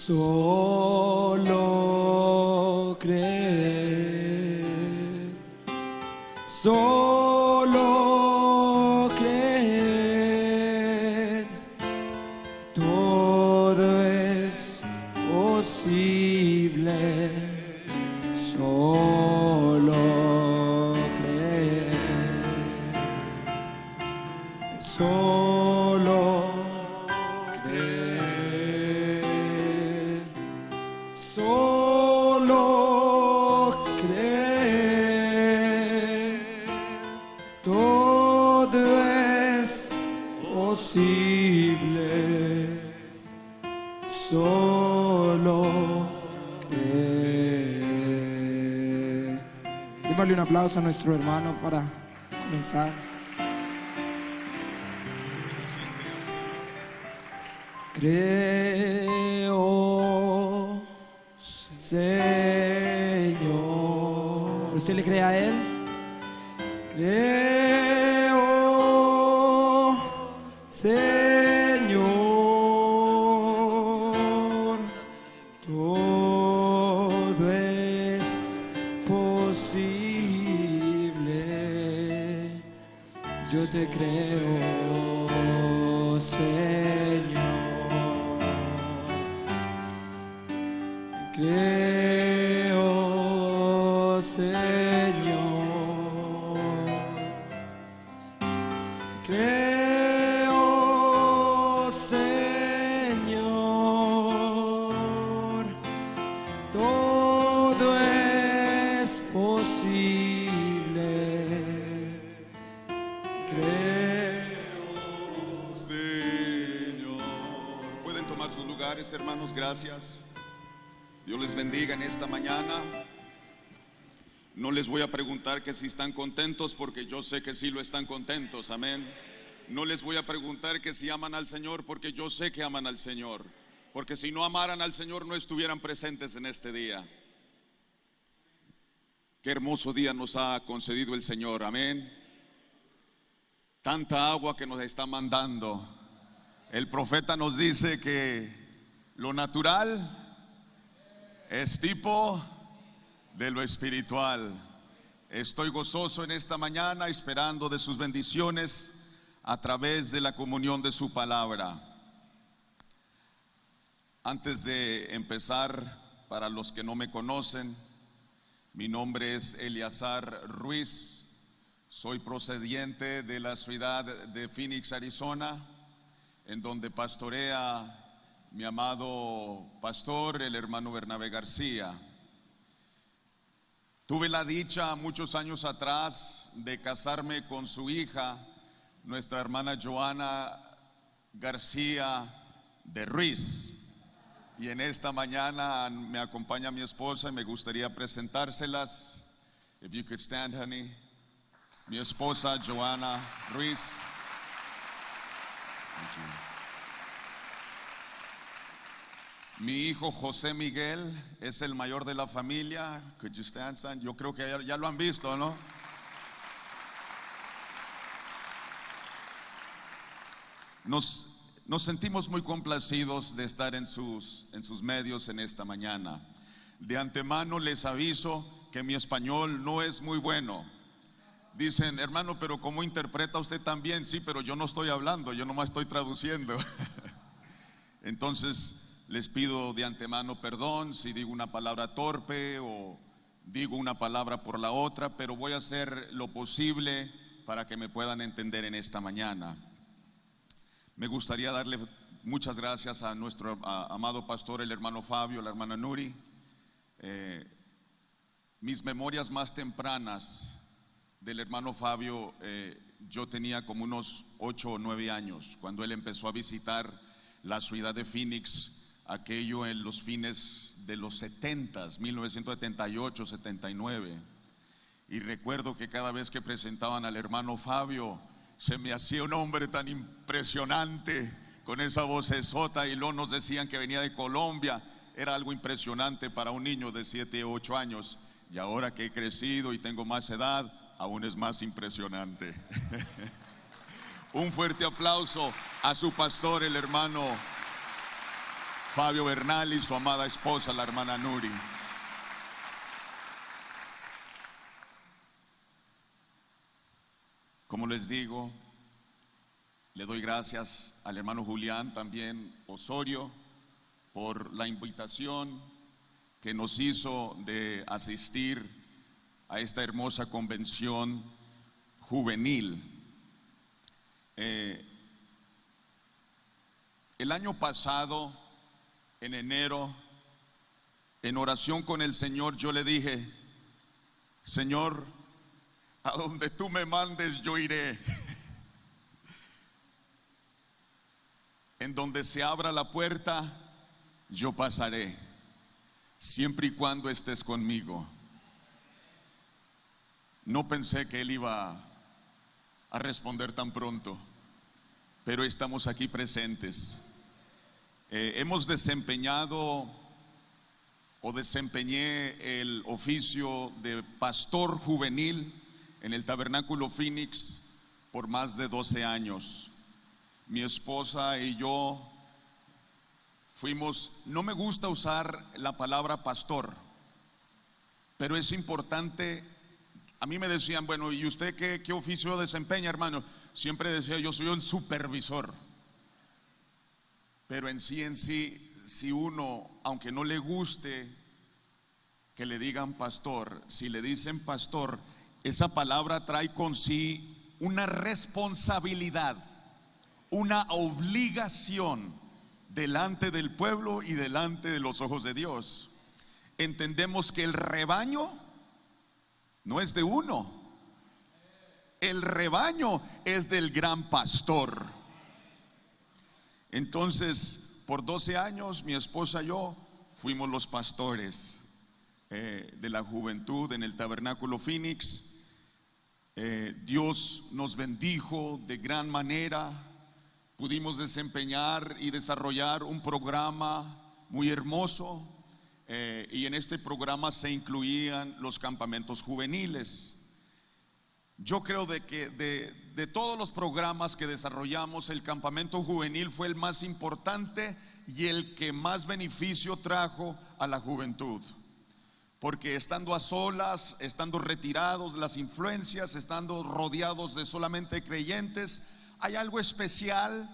Solo creer, solo creer, todo es posible, solo creer, solo creer, solo creer, todo es posible, solo creer. Démosle un aplauso a nuestro hermano para comenzar. Creo, Señor. ¿Usted le cree a Él? Creo, Señor, todo es posible. Yo te creo, Señor. Creo, Señor. Creo, Señor. Todo es posible. Creo, Señor. Pueden tomar sus lugares, hermanos, gracias. Dios les bendiga en esta mañana. No les voy a preguntar que si están contentos, porque yo sé que sí lo están contentos, amén. No les voy a preguntar que si aman al Señor, porque yo sé que aman al Señor. Porque si no amaran al Señor, no estuvieran presentes en este día. Qué hermoso día nos ha concedido el Señor, amén. Tanta agua que nos está mandando. El profeta nos dice que lo natural es tipo de lo espiritual. Estoy gozoso en esta mañana, esperando de sus bendiciones a través de la comunión de su palabra. Antes de empezar, para los que no me conocen, mi nombre es Eleazar Ruiz. Soy procediente de la ciudad de Phoenix, Arizona, en donde pastorea mi amado pastor, el hermano Bernabé García. Tuve la dicha muchos años atrás de casarme con su hija, nuestra hermana Joana García de Ruiz. Y en esta mañana me acompaña mi esposa y me gustaría presentárselas. If you could stand, honey. Mi esposa Joana Ruiz. Thank you. Mi hijo José Miguel es el mayor de la familia. Could you stand, son? Yo creo que ya lo han visto, ¿no? Nos sentimos muy complacidos de estar en sus medios en esta mañana. De antemano les aviso que mi español no es muy bueno. Dicen, hermano, pero ¿cómo interpreta usted también? Sí, pero yo no estoy hablando, yo nomás estoy traduciendo. Entonces les pido de antemano perdón si digo una palabra torpe o digo una palabra por la otra, pero voy a hacer lo posible para que me puedan entender en esta mañana. Me gustaría darle muchas gracias a nuestro amado pastor, el hermano Fabio, la hermana Nuri. Mis memorias más tempranas del hermano Fabio, yo tenía como unos 8 o 9 años cuando él empezó a visitar la ciudad de Phoenix, aquello en los fines de los 70s, 1978, 79. Y recuerdo que cada vez que presentaban al hermano Fabio, se me hacía un hombre tan impresionante, con esa vocesota, y luego nos decían que venía de Colombia. Era algo impresionante para un niño de 7 o 8 años. Y ahora que he crecido y tengo más edad, aún es más impresionante. Un fuerte aplauso a su pastor, el hermano Fabio Bernal y su amada esposa, la hermana Nuri. Como les digo, le doy gracias al hermano Julián también Osorio por la invitación que nos hizo de asistir a esta hermosa convención juvenil. El año pasado, en enero, en oración con el Señor, yo le dije: Señor, a donde tú me mandes yo iré. En donde se abra la puerta, yo pasaré, siempre y cuando estés conmigo. No pensé que Él iba a responder tan pronto, pero estamos aquí presentes. Hemos desempeñé el oficio de pastor juvenil en el Tabernáculo Phoenix por más de 12 años. Mi esposa y yo fuimos, no me gusta usar la palabra pastor, pero es importante. A mí me decían: bueno, ¿y usted qué oficio desempeña, hermano? Siempre decía: yo soy el supervisor. Pero en sí, si uno, aunque no le guste que le digan pastor, si le dicen pastor, esa palabra trae con sí una responsabilidad, una obligación delante del pueblo y delante de los ojos de Dios. Entendemos que el rebaño no es de uno, el rebaño es del gran pastor. Entonces, por 12 años, mi esposa y yo fuimos los pastores de la juventud en el Tabernáculo Phoenix. Dios nos bendijo de gran manera. Pudimos desempeñar y desarrollar un programa muy hermoso, y en este programa se incluían los campamentos juveniles. Yo creo que de todos los programas que desarrollamos, el campamento juvenil fue el más importante y el que más beneficio trajo a la juventud, porque estando a solas, estando retirados de las influencias, estando rodeados de solamente creyentes, hay algo especial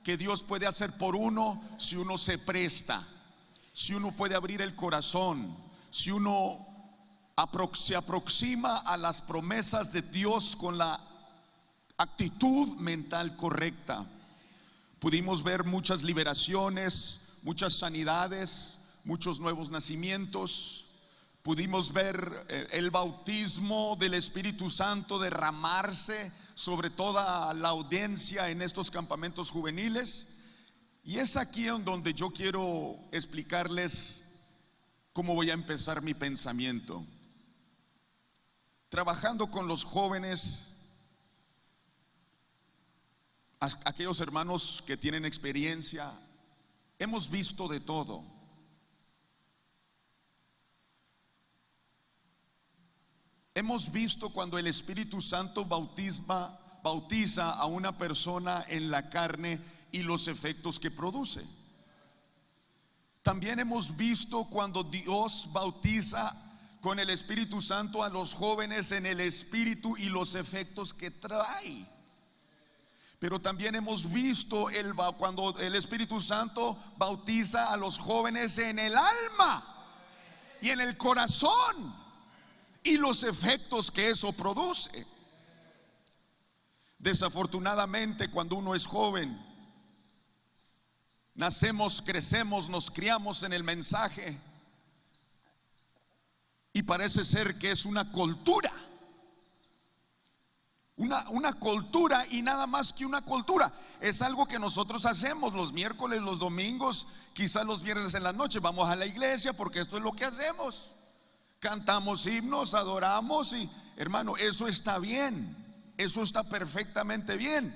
que Dios puede hacer por uno si uno se presta, si uno puede abrir el corazón, si uno se aproxima a las promesas de Dios con la actitud mental correcta. Pudimos ver muchas liberaciones, muchas sanidades, muchos nuevos nacimientos. Pudimos ver el bautismo del Espíritu Santo derramarse sobre toda la audiencia en estos campamentos juveniles. Y es aquí en donde yo quiero explicarles cómo voy a empezar mi pensamiento. Trabajando con los jóvenes, aquellos hermanos que tienen experiencia, hemos visto de todo. Hemos visto cuando el Espíritu Santo bautiza a una persona en la carne y los efectos que produce. También hemos visto cuando Dios bautiza con el Espíritu Santo a los jóvenes en el Espíritu y los efectos que trae. Pero también hemos visto cuando el Espíritu Santo bautiza a los jóvenes en el alma y en el corazón y los efectos que eso produce. Desafortunadamente, cuando uno es joven, nacemos, crecemos, nos criamos en el mensaje y parece ser que es una cultura. Una cultura, y nada más que una cultura. Es algo que nosotros hacemos los miércoles, los domingos, quizás los viernes en la noche. Vamos a la iglesia porque esto es lo que hacemos. Cantamos himnos, adoramos, y hermano, eso está bien, eso está perfectamente bien.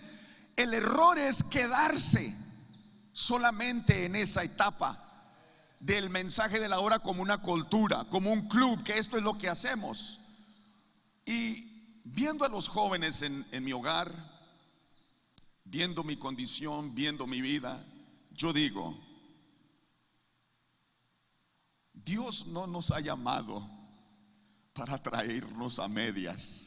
El error es quedarse solamente en esa etapa del mensaje de la hora como una cultura, como un club, que esto es lo que hacemos. Y viendo a los jóvenes en mi hogar, viendo mi condición, viendo mi vida, yo digo, Dios no nos ha llamado para traernos a medias.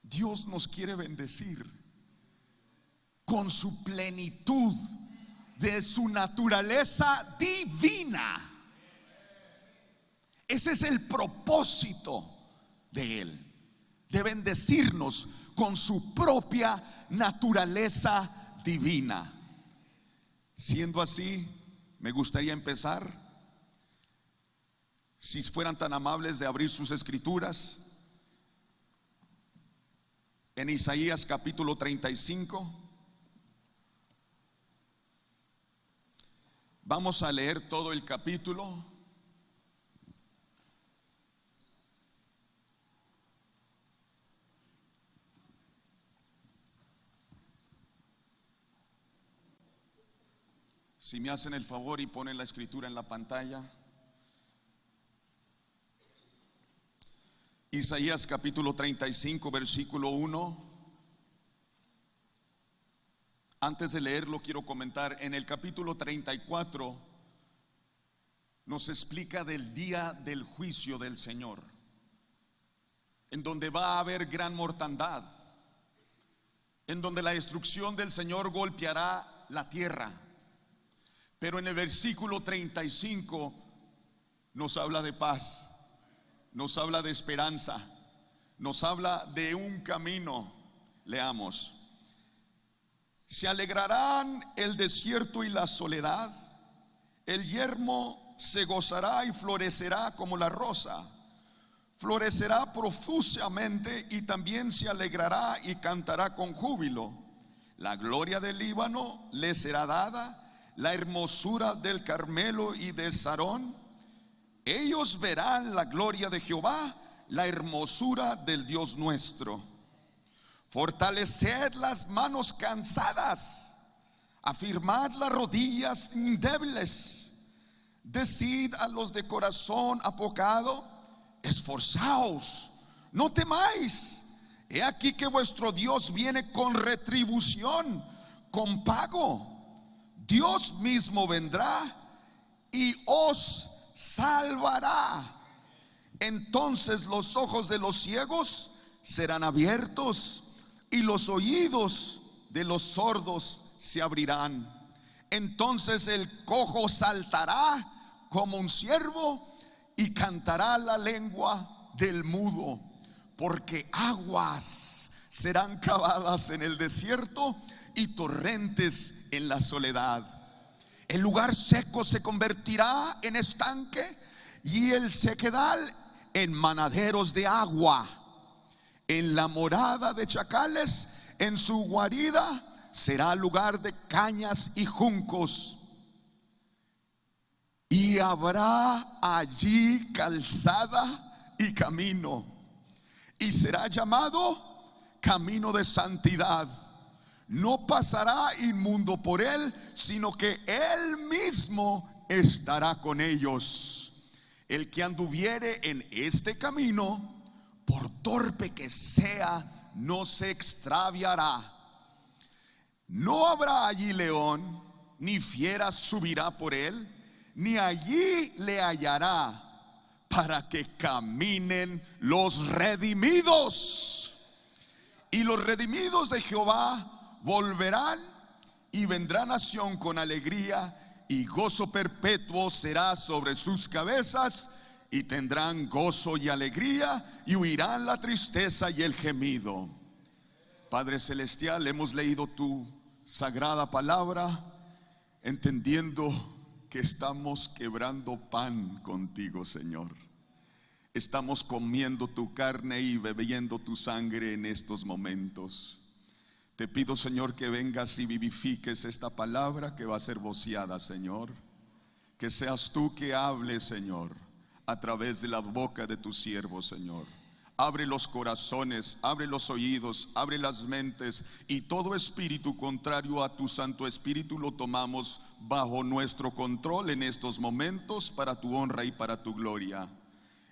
Dios nos quiere bendecir con su plenitud de su naturaleza divina. Ese es el propósito de Él, de bendecirnos con su propia naturaleza divina. Siendo así, me gustaría empezar, si fueran tan amables de abrir sus escrituras en Isaías capítulo 35. Vamos a leer todo el capítulo. Si me hacen el favor y ponen la escritura en la pantalla. Isaías capítulo 35, versículo 1. Antes de leerlo quiero comentar, en el capítulo 34 nos explica del día del juicio del Señor, en donde va a haber gran mortandad, en donde la destrucción del Señor golpeará la tierra. Pero en el versículo 35 nos habla de paz, nos habla de esperanza, nos habla de un camino. Leamos: se alegrarán el desierto y la soledad, el yermo se gozará y florecerá como la rosa, florecerá profusamente y también se alegrará y cantará con júbilo. La gloria del Líbano le será dada, la hermosura del Carmelo y de Sarón. Ellos verán la gloria de Jehová, la hermosura del Dios nuestro. Fortaleced las manos cansadas, afirmad las rodillas débiles. Decid a los de corazón apocado: esforzaos, no temáis. He aquí que vuestro Dios viene con retribución, con pago. Dios mismo vendrá y os salvará. Entonces los ojos de los ciegos serán abiertos y los oídos de los sordos se abrirán. Entonces el cojo saltará como un ciervo y cantará la lengua del mudo, porque aguas serán cavadas en el desierto y torrentes en la soledad. El lugar seco se convertirá en estanque y el sequedal en manaderos de agua. En la morada de chacales, en su guarida, será lugar de cañas y juncos. Y habrá allí calzada y camino, y será llamado camino de santidad. No pasará inmundo por él, sino que él mismo estará con ellos. El que anduviere en este camino, por torpe que sea, no se extraviará. No habrá allí león, ni fiera subirá por él, ni allí le hallará, para que caminen los redimidos. Y los redimidos de Jehová volverán, y vendrá nación con alegría, y gozo perpetuo será sobre sus cabezas, y tendrán gozo y alegría, y huirán la tristeza y el gemido. Padre celestial, hemos leído tu sagrada palabra, entendiendo que estamos quebrando pan contigo, Señor. Estamos comiendo tu carne y bebiendo tu sangre en estos momentos. Te pido, Señor, que vengas y vivifiques esta palabra que va a ser voceada, Señor. Que seas tú que hables, Señor, a través de la boca de tu siervo, Señor. Abre los corazones, abre los oídos, abre las mentes, y todo espíritu contrario a tu Santo Espíritu lo tomamos bajo nuestro control en estos momentos, para tu honra y para tu gloria.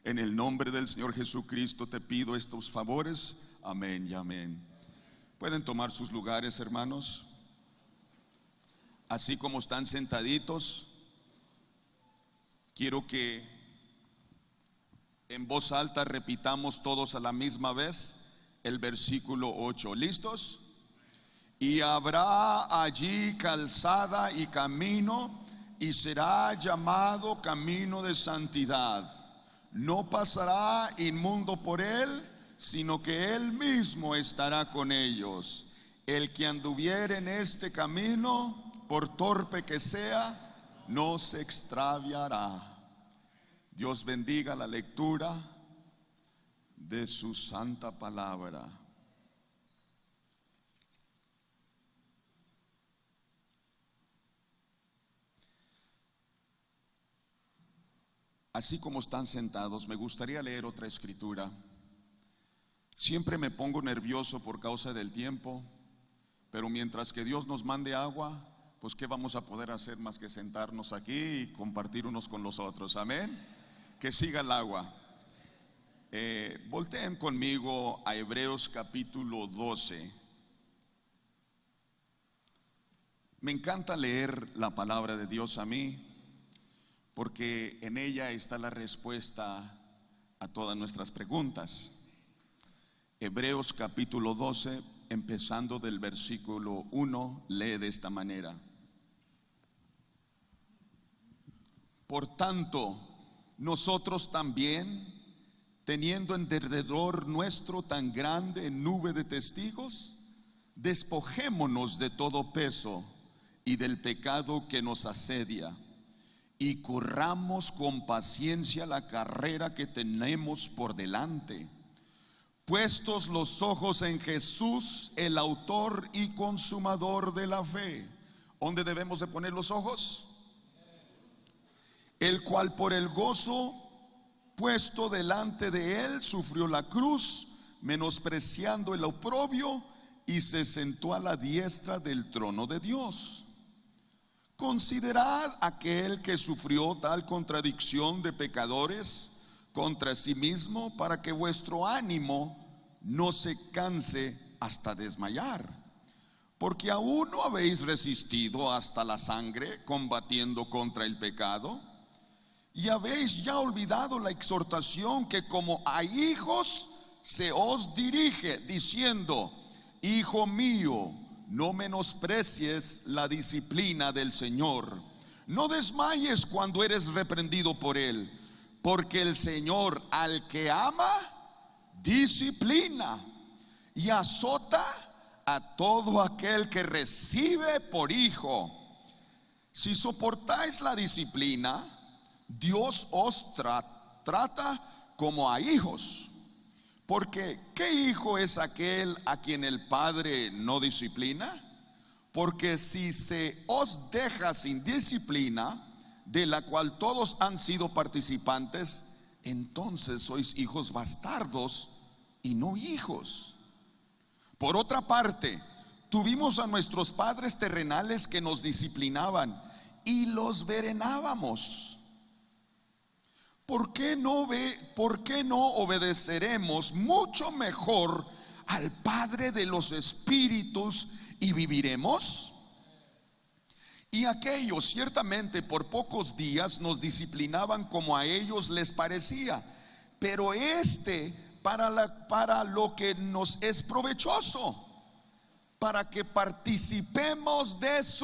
En el nombre del Señor Jesucristo te pido estos favores. Amén y amén. Pueden tomar sus lugares, hermanos. Así como están sentaditos, quiero que en voz alta repitamos todos a la misma vez el versículo 8. ¿Listos? Y habrá allí calzada y camino, y será llamado camino de santidad. No pasará inmundo por él, sino que él mismo estará con ellos. El que anduviere en este camino, por torpe que sea, no se extraviará. Dios bendiga la lectura de su santa palabra. Así como están sentados, me gustaría leer otra escritura. Siempre me pongo nervioso por causa del tiempo, pero mientras que Dios nos mande agua, pues ¿qué vamos a poder hacer más que sentarnos aquí y compartir unos con los otros? Amén. Que siga el agua. Volteen conmigo a Hebreos capítulo 12. Me encanta leer la palabra de Dios a mí, porque en ella está la respuesta a todas nuestras preguntas. Hebreos capítulo 12, empezando del versículo 1, lee de esta manera: por tanto, nosotros también, teniendo en derredor nuestro tan grande nube de testigos, despojémonos de todo peso y del pecado que nos asedia, y corramos con paciencia la carrera que tenemos por delante, puestos los ojos en Jesús, el autor y consumador de la fe. ¿Dónde debemos de poner los ojos? El cual por el gozo puesto delante de él sufrió la cruz, menospreciando el oprobio, y se sentó a la diestra del trono de Dios. Considerad aquel que sufrió tal contradicción de pecadores contra sí mismo, para que vuestro ánimo no se canse hasta desmayar. Porque aún no habéis resistido hasta la sangre, combatiendo contra el pecado, y habéis ya olvidado la exhortación que como a hijos se os dirige, diciendo: hijo mío, no menosprecies la disciplina del Señor, no desmayes cuando eres reprendido por él, porque el Señor al que ama disciplina y azota a todo aquel que recibe por hijo. Si soportáis la disciplina, Dios os trata como a hijos. Porque ¿qué hijo es aquel a quien el Padre no disciplina? Porque si se os deja sin disciplina, de la cual todos han sido participantes, entonces sois hijos bastardos y no hijos. Por otra parte, tuvimos a nuestros padres terrenales que nos disciplinaban y los venerábamos. ¿Por qué no obedeceremos mucho mejor al Padre de los espíritus y viviremos? Y aquellos ciertamente por pocos días nos disciplinaban como a ellos les parecía, pero para lo que nos es provechoso, para que participemos de su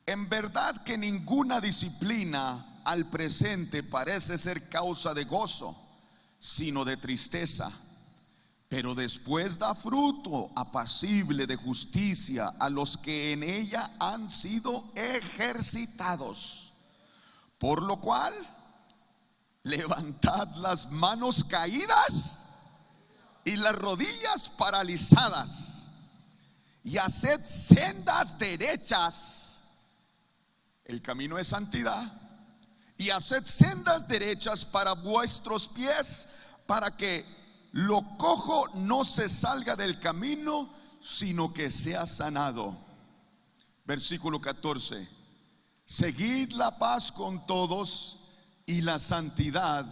En verdad que ninguna disciplina al presente parece ser causa de gozo, sino de tristeza, pero después da fruto apacible de justicia a los que en ella han sido ejercitados. Por lo cual, levantad las manos caídas y las rodillas paralizadas, y haced sendas derechas. El camino es santidad. Y haced sendas derechas para vuestros pies, para que lo cojo no se salga del camino, sino que sea sanado. Versículo 14: seguid la paz con todos y la santidad,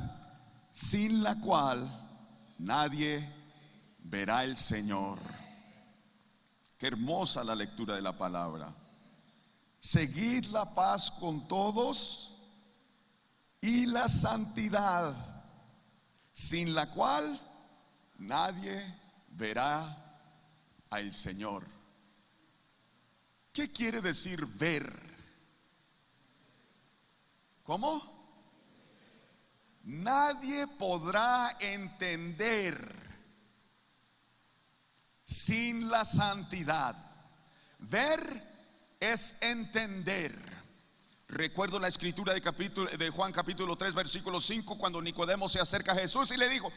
sin la cual nadie verá al Señor. Qué hermosa la lectura de la palabra. Seguid la paz con todos y la santidad, sin la cual nadie verá al Señor. ¿Qué quiere decir ver? ¿Cómo? Nadie podrá entender sin la santidad. Ver es entender. Recuerdo la escritura de Juan capítulo 3 versículo 5, cuando Nicodemo se acerca a Jesús y le dijo: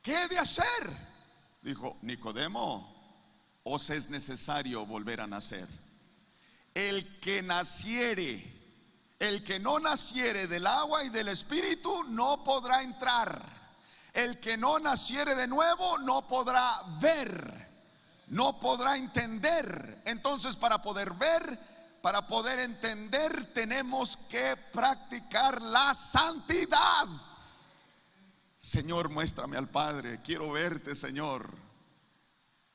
¿qué he de hacer? Dijo: Nicodemo, os es necesario volver a nacer. El que no naciere del agua y del espíritu no podrá entrar. El que no naciere de nuevo no podrá ver, no podrá entender. Entonces, para poder ver, para poder entender, tenemos que practicar la santidad. Señor, muéstrame al Padre, quiero verte, Señor.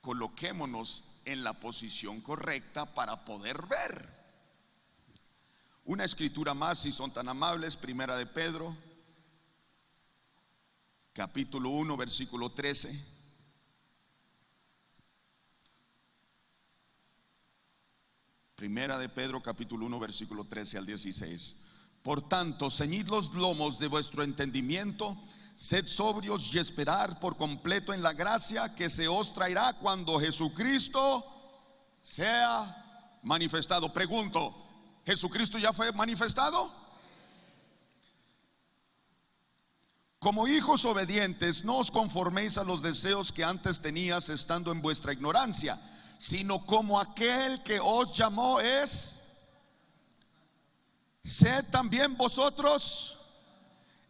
Coloquémonos en la posición correcta para poder ver. Una escritura más, si son tan amables, Primera de Pedro capítulo 1 versículo 13. Primera de Pedro capítulo 1 versículo 13 al 16. Por tanto, ceñid los lomos de vuestro entendimiento, sed sobrios y esperad por completo en la gracia que se os traerá cuando Jesucristo sea manifestado. Pregunto, ¿Jesucristo ya fue manifestado? Como hijos obedientes, no os conforméis a los deseos que antes tenías estando en vuestra ignorancia, sino como aquel que os llamó es, sed también vosotros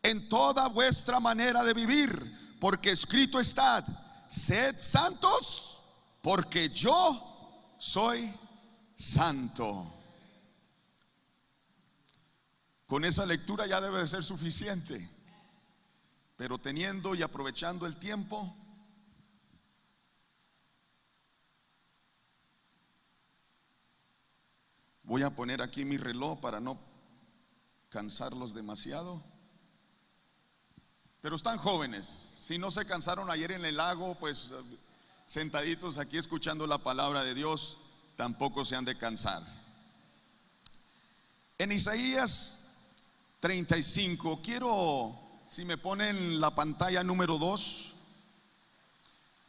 en toda vuestra manera de vivir, porque escrito está: sed santos, porque yo soy santo. Con esa lectura ya debe de ser suficiente. Pero teniendo y aprovechando el tiempo, voy a poner aquí mi reloj para no cansarlos demasiado. Pero están jóvenes. Si no se cansaron ayer en el lago, pues sentaditos aquí escuchando la palabra de Dios, tampoco se han de cansar. En Isaías 35, quiero, si me ponen la pantalla número 2.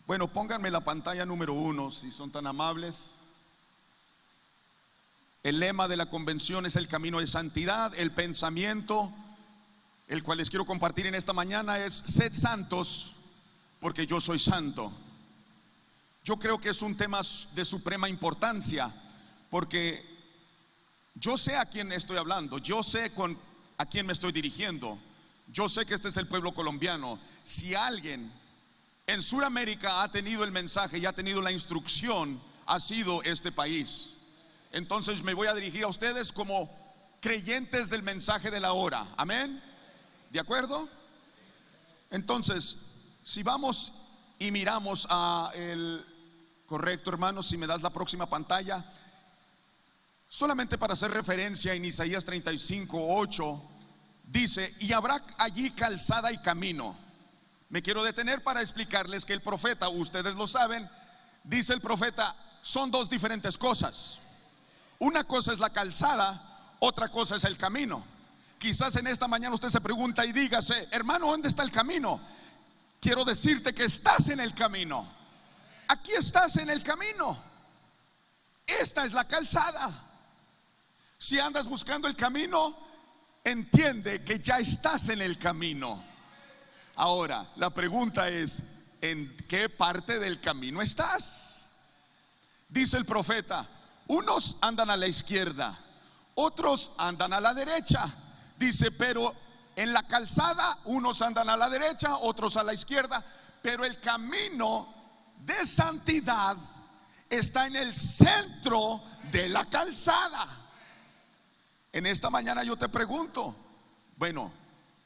Bueno, pónganme la pantalla número 1, si son tan amables. El lema de la convención es el camino de santidad. El pensamiento, el cual les quiero compartir en esta mañana, es: sed santos, porque yo soy santo. Yo creo que es un tema de suprema importancia, porque yo sé a quién estoy hablando, yo sé a quién me estoy dirigiendo. Yo sé que este es el pueblo colombiano. Si alguien en Sudamérica ha tenido el mensaje y ha tenido la instrucción, ha sido este país. Entonces me voy a dirigir a ustedes como creyentes del mensaje de la hora. Amén. ¿De acuerdo? Entonces, si vamos y miramos a el correcto, hermanos, si me das la próxima pantalla, solamente para hacer referencia en Isaías 35:8. Dice: y habrá allí calzada y camino. Me quiero detener para explicarles que el profeta, ustedes lo saben, dice el profeta, son dos diferentes cosas. Una cosa es la calzada, otra cosa es el camino. Quizás en esta mañana usted se pregunta y dígase: hermano, ¿dónde está el camino? Quiero decirte que estás en el camino. Aquí estás en el camino. Esta es la calzada. Si andas buscando el camino, entiende que ya estás en el camino. Ahora, la pregunta es: ¿en qué parte del camino estás? Dice el profeta: unos andan a la izquierda, otros andan a la derecha. Dice: pero en la calzada unos andan a la derecha, otros a la izquierda, pero el camino de santidad está en el centro de la calzada. En esta mañana yo te pregunto, bueno,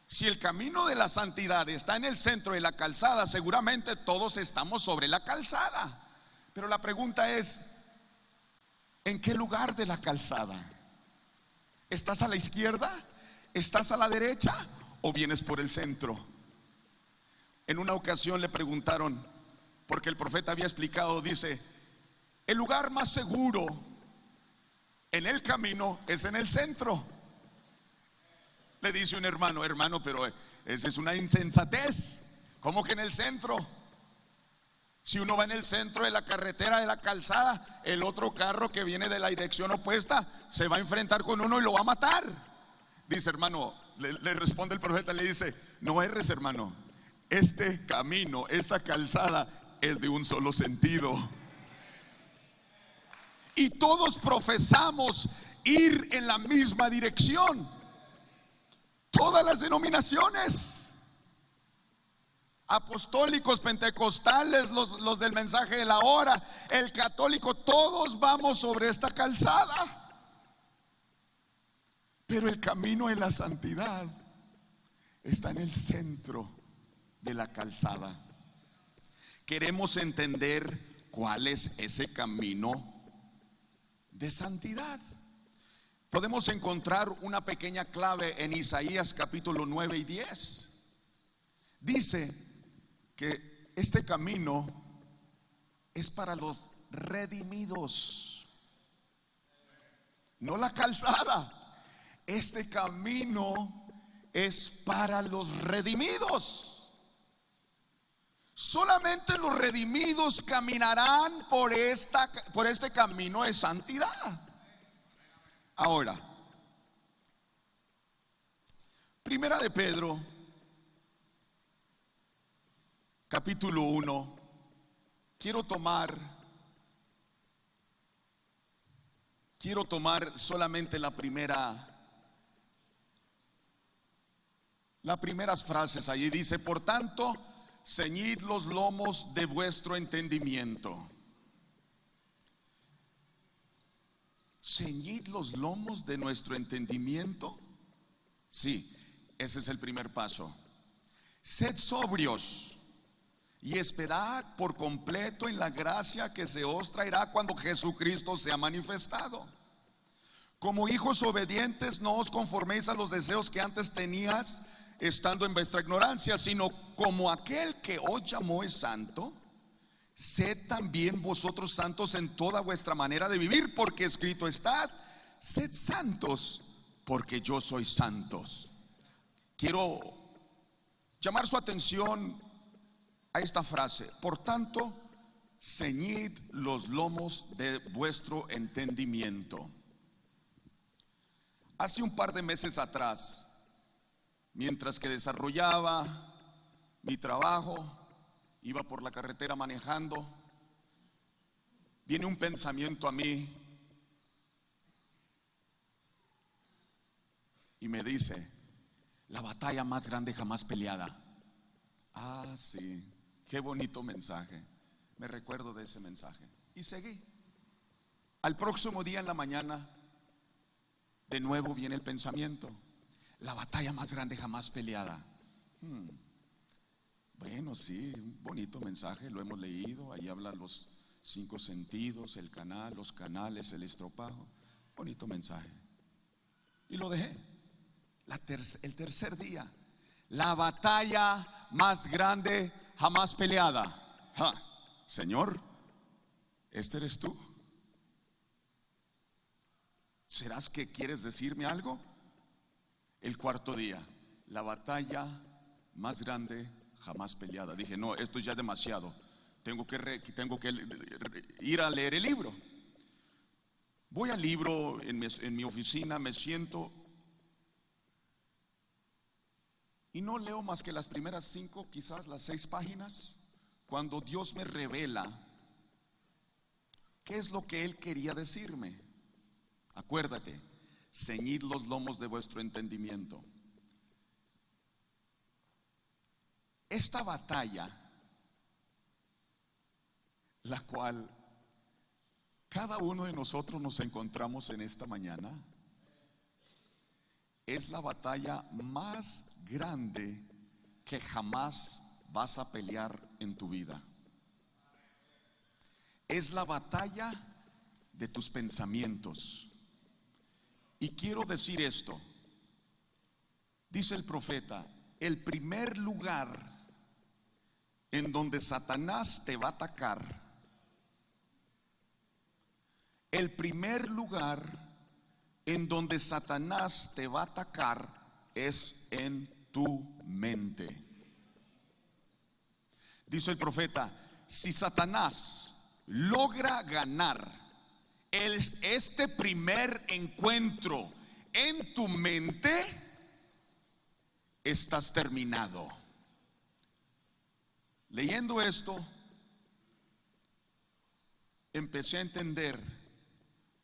si el camino de la santidad está en el centro de la calzada, seguramente todos estamos sobre la calzada. Pero la pregunta es, ¿en qué lugar de la calzada? ¿Estás a la izquierda? ¿Estás a la derecha? ¿O vienes por el centro? En una ocasión le preguntaron, porque el profeta había explicado, dice, el lugar más seguro en el camino es en el centro. Le dice un hermano, pero esa es una insensatez. ¿Cómo que en el centro? Si uno va en el centro de la carretera, de la calzada, el otro carro que viene de la dirección opuesta se va a enfrentar con uno y lo va a matar. Dice, hermano, le responde el profeta, le dice, no erres, hermano. Este camino, esta calzada es de un solo sentido. Y todos profesamos ir en la misma dirección. Todas las denominaciones, apostólicos, pentecostales, los del mensaje de la hora, el católico, todos vamos sobre esta calzada. Pero el camino en la santidad está en el centro de la calzada. Queremos entender cuál es ese camino de santidad. Podemos encontrar una pequeña clave en Isaías capítulo 9 y 10. Dice que este camino es para los redimidos, no la calzada. Este camino es para los redimidos. Solamente los redimidos caminarán por este camino de santidad. Ahora, Primera de Pedro, capítulo 1. Quiero tomar solamente las primeras frases. Allí dice, por tanto, ceñid los lomos de vuestro entendimiento. Ceñid los lomos de nuestro entendimiento. Sí, ese es el primer paso. Sed sobrios y esperad por completo en la gracia que se os traerá cuando Jesucristo sea manifestado. Como hijos obedientes, no os conforméis a los deseos que antes tenías estando en vuestra ignorancia, sino como aquel que os llamó es santo, sed también vosotros santos en toda vuestra manera de vivir, porque escrito está, sed santos, porque yo soy santos. Quiero llamar su atención a esta frase, por tanto, ceñid los lomos de vuestro entendimiento. Hace un par de meses atrás, mientras que desarrollaba mi trabajo, iba por la carretera manejando, viene un pensamiento a mí y me dice, la batalla más grande jamás peleada. Ah, sí, qué bonito mensaje. Me recuerdo de ese mensaje y seguí. Al próximo día en la mañana, de nuevo viene el pensamiento, la batalla más grande jamás peleada. Bueno, sí, un bonito mensaje, lo hemos leído. Ahí habla los 5 sentidos, el canal, los canales, el estropajo. Bonito mensaje. Y lo dejé. El tercer día, la batalla más grande jamás peleada. Señor, ¿este eres tú? ¿Serás que quieres decirme algo? El cuarto día, la batalla más grande jamás peleada. Dije, no, esto ya es demasiado. Tengo que ir a leer el libro. Voy al libro en mi oficina, me siento y no leo más que las primeras 5, quizás las 6 páginas, cuando Dios me revela qué es lo que Él quería decirme. Acuérdate, ceñid los lomos de vuestro entendimiento. Esta batalla, la cual cada uno de nosotros nos encontramos en esta mañana, es la batalla más grande que jamás vas a pelear en tu vida. es la batalla de tus pensamientos. Y quiero decir esto. Dice el profeta: el primer lugar en donde Satanás te va a atacar, el primer lugar en donde Satanás te va a atacar es en tu mente. Dice el profeta: si Satanás logra ganar este primer encuentro en tu mente, estás terminado. Leyendo esto, empecé a entender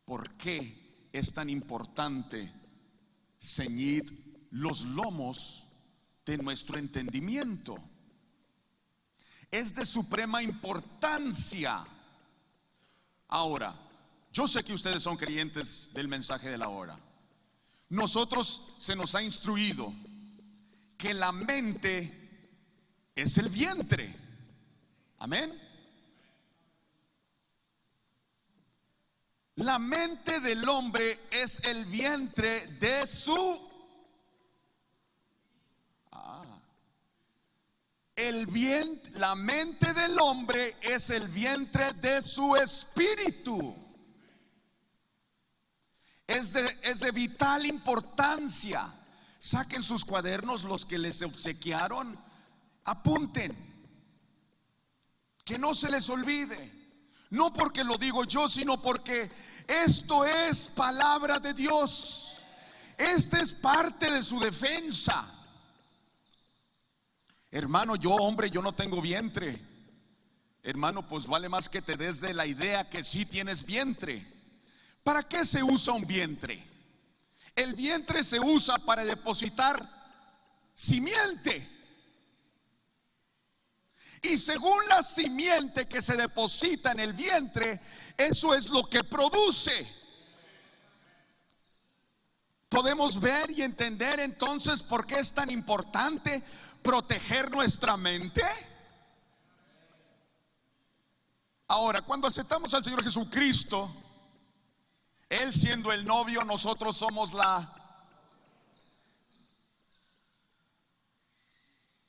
por qué es tan importante ceñir los lomos de nuestro entendimiento. Es de suprema importancia. Ahora, yo sé que ustedes son creyentes del mensaje de la hora. Nosotros se nos ha instruido que la mente es el vientre. Amén. La mente del hombre es el vientre de su la mente del hombre es el vientre de su espíritu. Es de vital importancia. Saquen sus cuadernos, los que les obsequiaron, apunten, que no se les olvide. No porque lo digo yo, sino porque esto es palabra de Dios. Esta es parte de su defensa. Hermano, yo no tengo vientre. Hermano, pues vale más que te des de la idea que sí tienes vientre. ¿Para qué se usa un vientre? El vientre se usa para depositar simiente. Y según la simiente que se deposita en el vientre, eso es lo que produce. Podemos ver y entender entonces por qué es tan importante proteger nuestra mente. Ahora, cuando aceptamos al Señor Jesucristo, Él siendo el novio, nosotros somos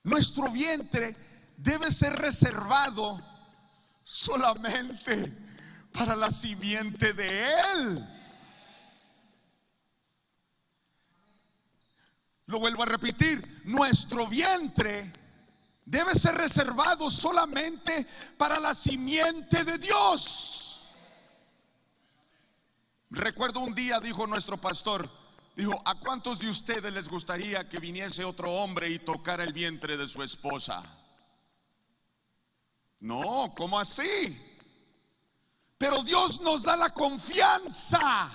nuestro vientre debe ser reservado solamente para la simiente de Él. Lo vuelvo a repetir, nuestro vientre debe ser reservado solamente para la simiente de Dios. Recuerdo un día, dijo nuestro pastor, dijo: ¿a cuántos de ustedes les gustaría que viniese otro hombre y tocara el vientre de su esposa? No, ¿cómo así? Pero Dios nos da la confianza.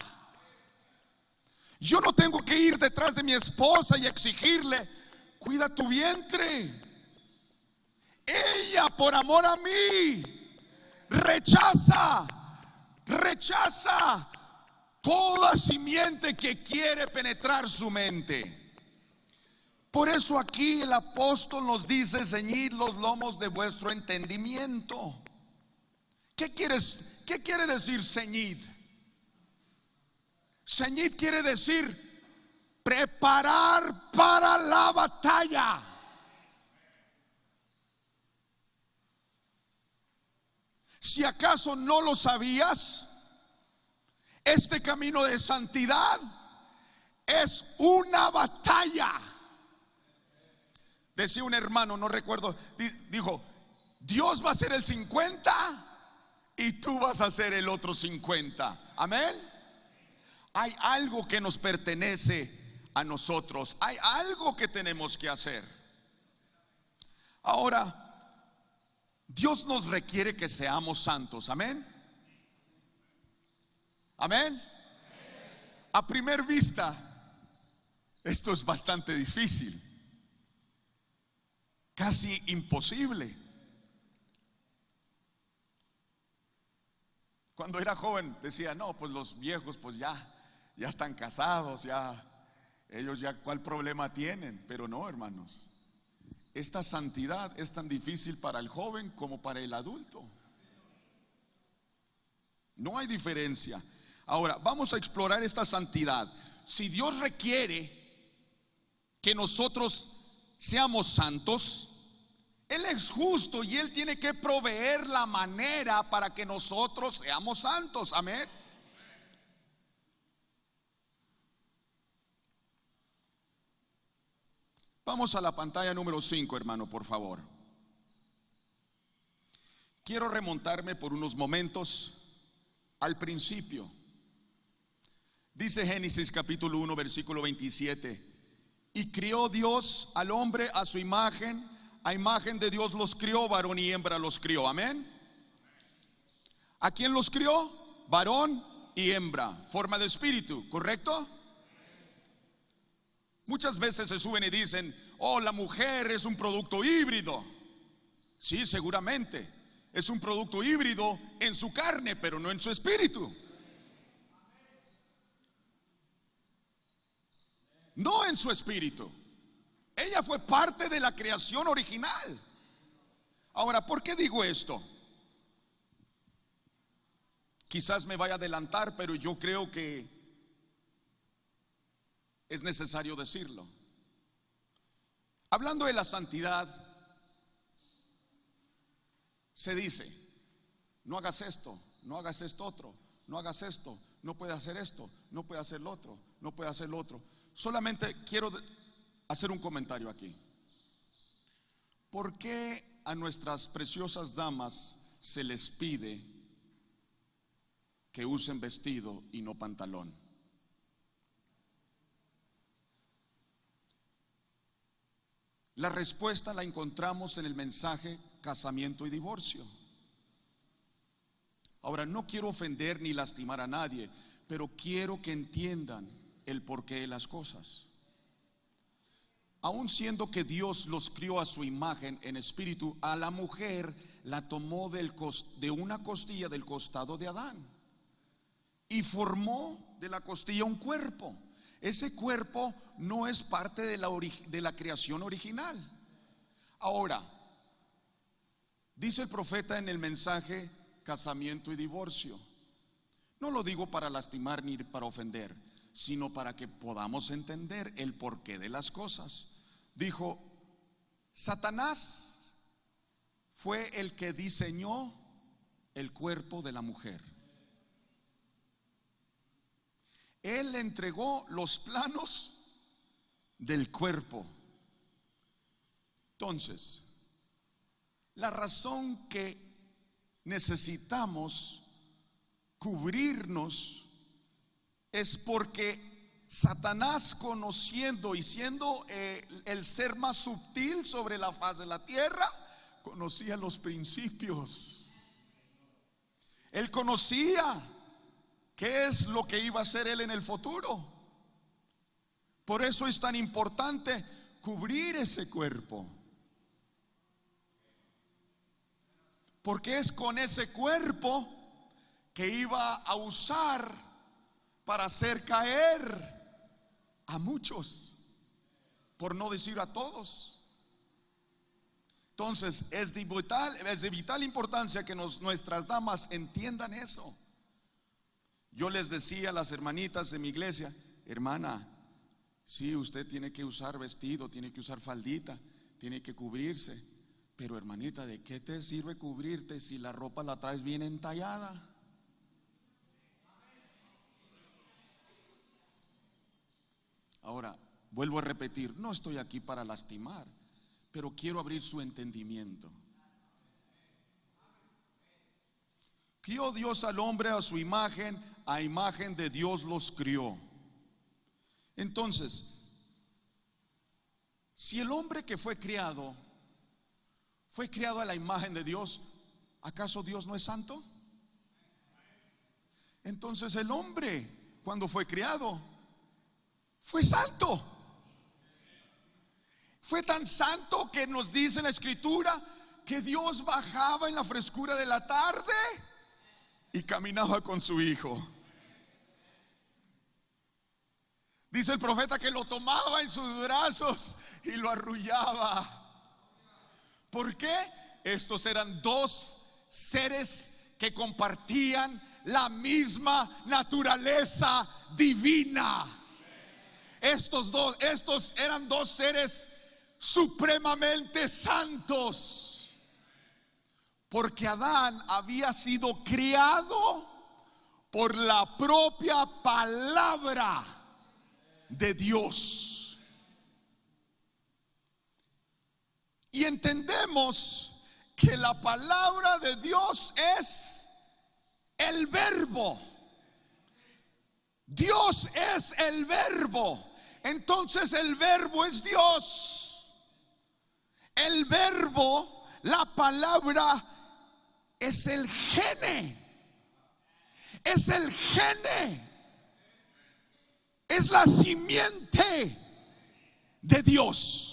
Yo no tengo que ir detrás de mi esposa y exigirle: cuida tu vientre. Ella, por amor a mí, rechaza toda simiente que quiere penetrar su mente. Por eso aquí el apóstol nos dice: ceñid los lomos de vuestro entendimiento. ¿Qué quiere decir ceñid? Ceñid quiere decir preparar para la batalla. Si acaso no lo sabías, este camino de santidad es una batalla. Decía un hermano, no recuerdo, dijo: Dios va a hacer el 50 y tú vas a hacer el otro 50. Amén. Hay algo que nos pertenece a nosotros. Hay algo que tenemos que hacer. Ahora, Dios nos requiere que seamos santos. Amén. Amén. A primera vista, esto es bastante difícil, casi imposible. Cuando era joven decía: no, pues los viejos pues ya están casados, ellos ya cuál problema tienen. Pero no, hermanos, esta santidad es tan difícil para el joven como para el adulto. No hay diferencia. Ahora, vamos a explorar esta santidad. Si Dios requiere que nosotros seamos santos, Él es justo y Él tiene que proveer la manera para que nosotros seamos santos. Amén. Vamos a la pantalla número 5, hermano, por favor. Quiero remontarme por unos momentos al principio. Dice Génesis capítulo 1, versículo 27. Y crió Dios al hombre a su imagen, a imagen de Dios los crió, varón y hembra los crió. Amén. ¿A quién los crió? Varón y hembra, forma de espíritu, ¿correcto? Muchas veces se suben y dicen: oh, la mujer es un producto híbrido. Sí, seguramente es un producto híbrido en su carne, pero no en su espíritu. No en su espíritu. Ella fue parte de la creación original. Ahora, ¿por qué digo esto? Quizás me vaya a adelantar, pero yo creo que es necesario decirlo. Hablando de la santidad, se dice: no hagas esto, no hagas esto otro, no hagas esto, no puedes hacer esto, no puedes hacer lo otro, no puedes hacer lo otro. Solamente quiero hacer un comentario aquí. ¿Por qué a nuestras preciosas damas se les pide que usen vestido y no pantalón? La respuesta la encontramos en el mensaje casamiento y divorcio. Ahora, no quiero ofender ni lastimar a nadie, pero quiero que entiendan el porqué de las cosas. Aun siendo que Dios los crió a su imagen en espíritu, a la mujer la tomó de una costilla del costado de Adán y formó de la costilla un cuerpo. Ese cuerpo no es parte de la creación original. Ahora, dice el profeta en el mensaje casamiento y divorcio. No lo digo para lastimar ni para ofender, sino para que podamos entender el porqué de las cosas. Dijo: Satanás fue el que diseñó el cuerpo de la mujer. Él le entregó los planos del cuerpo. Entonces, la razón que necesitamos cubrirnos es porque Satanás, conociendo y siendo el ser más sutil sobre la faz de la tierra, conocía los principios. Él conocía qué es lo que iba a hacer él en el futuro. Por eso es tan importante cubrir ese cuerpo, porque es con ese cuerpo que iba a usar para hacer caer a muchos, por no decir a todos. Entonces es de vital importancia que nuestras damas entiendan eso. Yo les decía a las hermanitas de mi iglesia: hermana, sí, usted tiene que usar vestido, tiene que usar faldita, tiene que cubrirse, pero hermanita, ¿de qué te sirve cubrirte si la ropa la traes bien entallada? Ahora, vuelvo a repetir, no estoy aquí para lastimar, pero quiero abrir su entendimiento. Crió Dios al hombre a su imagen, a imagen de Dios los crió. Entonces, si el hombre que fue criado a la imagen de Dios, ¿acaso Dios no es santo? Entonces el hombre, cuando fue criado, fue santo. Fue tan santo que nos dice la escritura que Dios bajaba en la frescura de la tarde y caminaba con su hijo. Dice el profeta que lo tomaba en sus brazos y lo arrullaba. ¿Por qué? Estos eran dos seres que compartían la misma naturaleza divina. Estos eran dos seres supremamente santos, porque Adán había sido criado por la propia palabra de Dios. Y entendemos que la palabra de Dios es el verbo. Dios es el verbo. Entonces el verbo es Dios. El verbo, la palabra, es el gene. Es el gene. Es la simiente de Dios.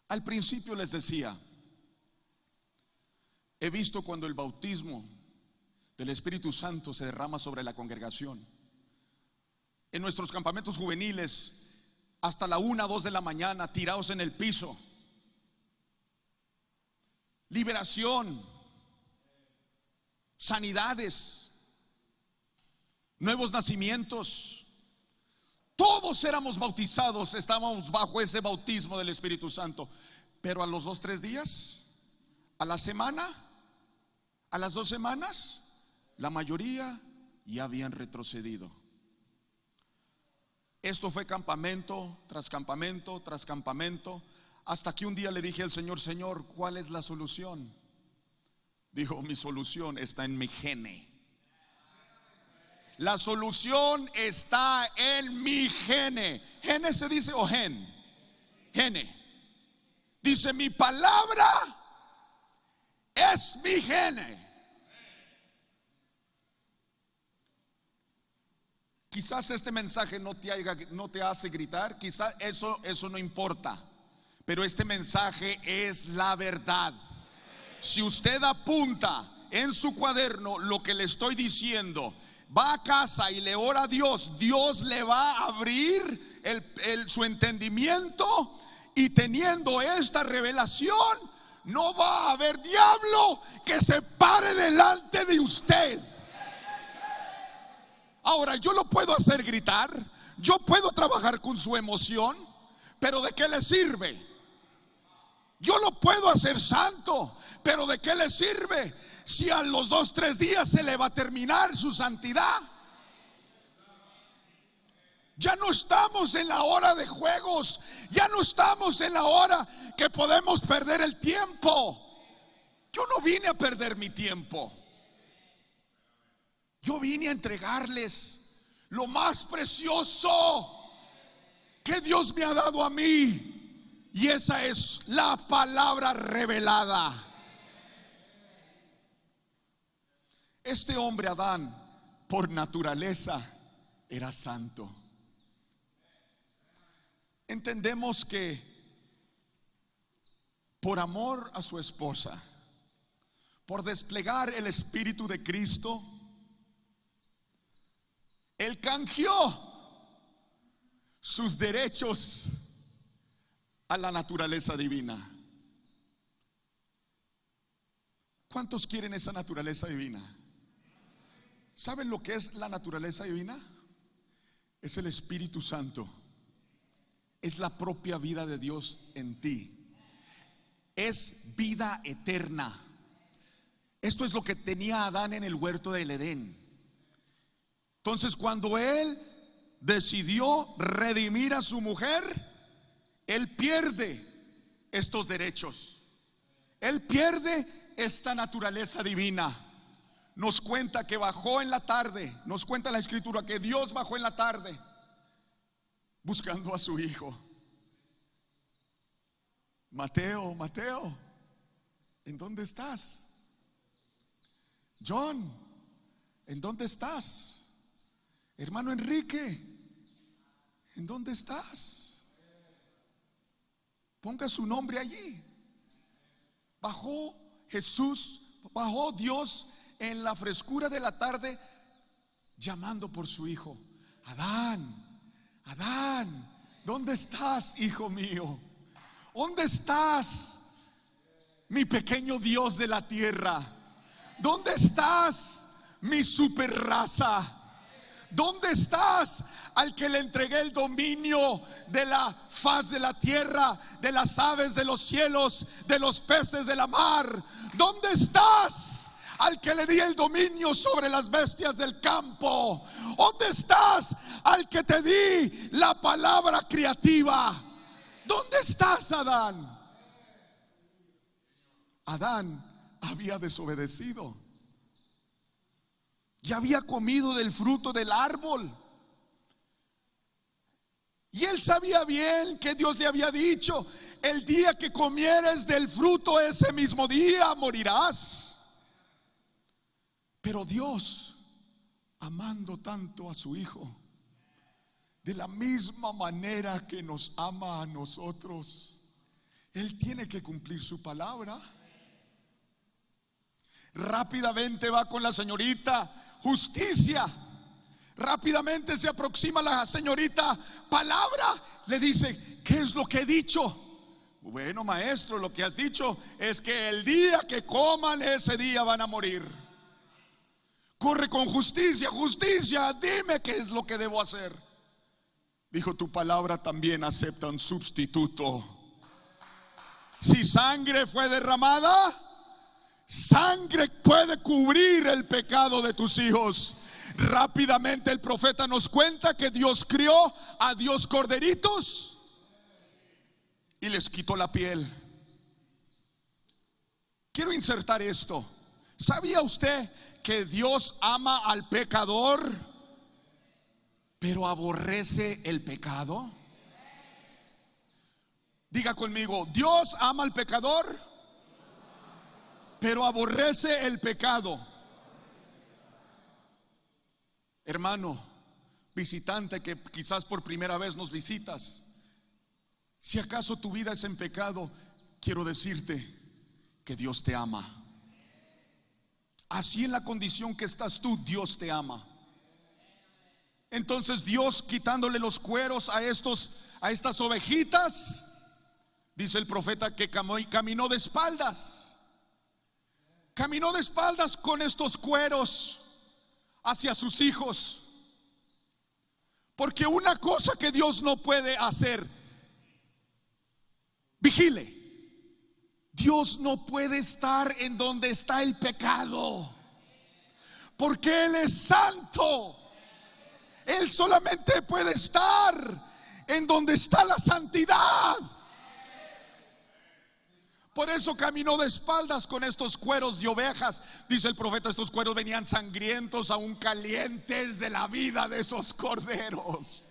Al principio les decía, he visto cuando el bautismo del Espíritu Santo se derrama sobre la congregación. En nuestros campamentos juveniles, hasta la 1, 2 de la mañana, tirados en el piso. Liberación, sanidades, nuevos nacimientos. Todos éramos bautizados, estábamos bajo ese bautismo del Espíritu Santo. Pero a los 2, 3 días, a la semana, a las 2 semanas, la mayoría ya habían retrocedido. Esto fue campamento tras campamento tras campamento, hasta que un día le dije al Señor: Señor, ¿cuál es la solución? Dijo: mi solución está en mi gene. La solución está en mi gene. ¿Gene se dice o gen? Gene. Dice: mi palabra es mi gene. Quizás este mensaje no te hace gritar, quizás eso no importa, pero este mensaje es la verdad. Si usted apunta en su cuaderno lo que le estoy diciendo, va a casa y le ora a Dios, Dios le va a abrir su entendimiento, y teniendo esta revelación, no va a haber diablo que se pare delante de usted. Ahora, yo lo puedo hacer gritar, yo puedo trabajar con su emoción, pero ¿de qué le sirve? Yo lo puedo hacer santo, pero ¿de qué le sirve si a los 2, 3 días se le va a terminar su santidad? Ya no estamos en la hora de juegos, ya no estamos en la hora que podemos perder el tiempo. Yo no vine a perder mi tiempo. Yo vine a entregarles lo más precioso que Dios me ha dado a mí, y esa es la palabra revelada. Este hombre Adán, por naturaleza, era santo. Entendemos que por amor a su esposa, por desplegar el Espíritu de Cristo, él canjeó sus derechos a la naturaleza divina. ¿Cuántos quieren esa naturaleza divina? ¿Saben lo que es la naturaleza divina? Es el Espíritu Santo. Es la propia vida de Dios en ti. Es vida eterna. Esto es lo que tenía Adán en el huerto del Edén. Entonces, cuando él decidió redimir a su mujer, él pierde estos derechos. Él pierde esta naturaleza divina. Nos cuenta que bajó en la tarde, nos cuenta la escritura que Dios bajó en la tarde buscando a su hijo. Mateo, Mateo, ¿en dónde estás? John, ¿en dónde estás? Hermano Enrique, ¿en dónde estás? Ponga su nombre allí. Bajó Jesús, bajó Dios en la frescura de la tarde, llamando por su hijo. Adán, Adán, ¿Dónde estás, hijo mío? ¿Dónde estás, mi pequeño Dios de la tierra? ¿Dónde estás, mi super raza? ¿Dónde estás, al que le entregué el dominio de la faz de la tierra, de las aves de los cielos, de los peces de la mar? ¿Dónde estás, al que le di el dominio sobre las bestias del campo? ¿Dónde estás, al que te di la palabra creativa? ¿Dónde estás, Adán? Adán había desobedecido y había comido del fruto del árbol. Y él sabía bien que Dios le había dicho: el día que comieres del fruto, ese mismo día morirás. Pero Dios, amando tanto a su Hijo, de la misma manera que nos ama a nosotros, Él tiene que cumplir su palabra. Rápidamente va con la señorita Justicia. Rápidamente se aproxima la señorita Palabra. Le dice: ¿qué es lo que he dicho? Bueno, maestro, lo que has dicho es que el día que coman, ese día van a morir. Corre con Justicia. Justicia, dime qué es lo que debo hacer. Dijo: tu palabra también acepta un sustituto. Si sangre fue derramada, sangre puede cubrir el pecado de tus hijos. Rápidamente el profeta nos cuenta que Dios crió a 2 corderitos y les quitó la piel. Quiero insertar esto. ¿Sabía usted que Dios ama al pecador, pero aborrece el pecado? Diga conmigo: Dios ama al pecador, pero aborrece el pecado. Hermano, visitante que quizás por primera vez nos visitas, si acaso tu vida es en pecado, quiero decirte que Dios te ama. Así en la condición que estás tú, Dios te ama. Entonces Dios, quitándole los cueros a estas ovejitas, dice el profeta que caminó de espaldas. Caminó de espaldas con estos cueros hacia sus hijos. Porque una cosa que Dios no puede hacer, vigile, Dios no puede estar en donde está el pecado, porque Él es santo. Él solamente puede estar en donde está la santidad. Por eso caminó de espaldas con estos cueros de ovejas. Dice el profeta: estos cueros venían sangrientos, aún calientes de la vida de esos corderos.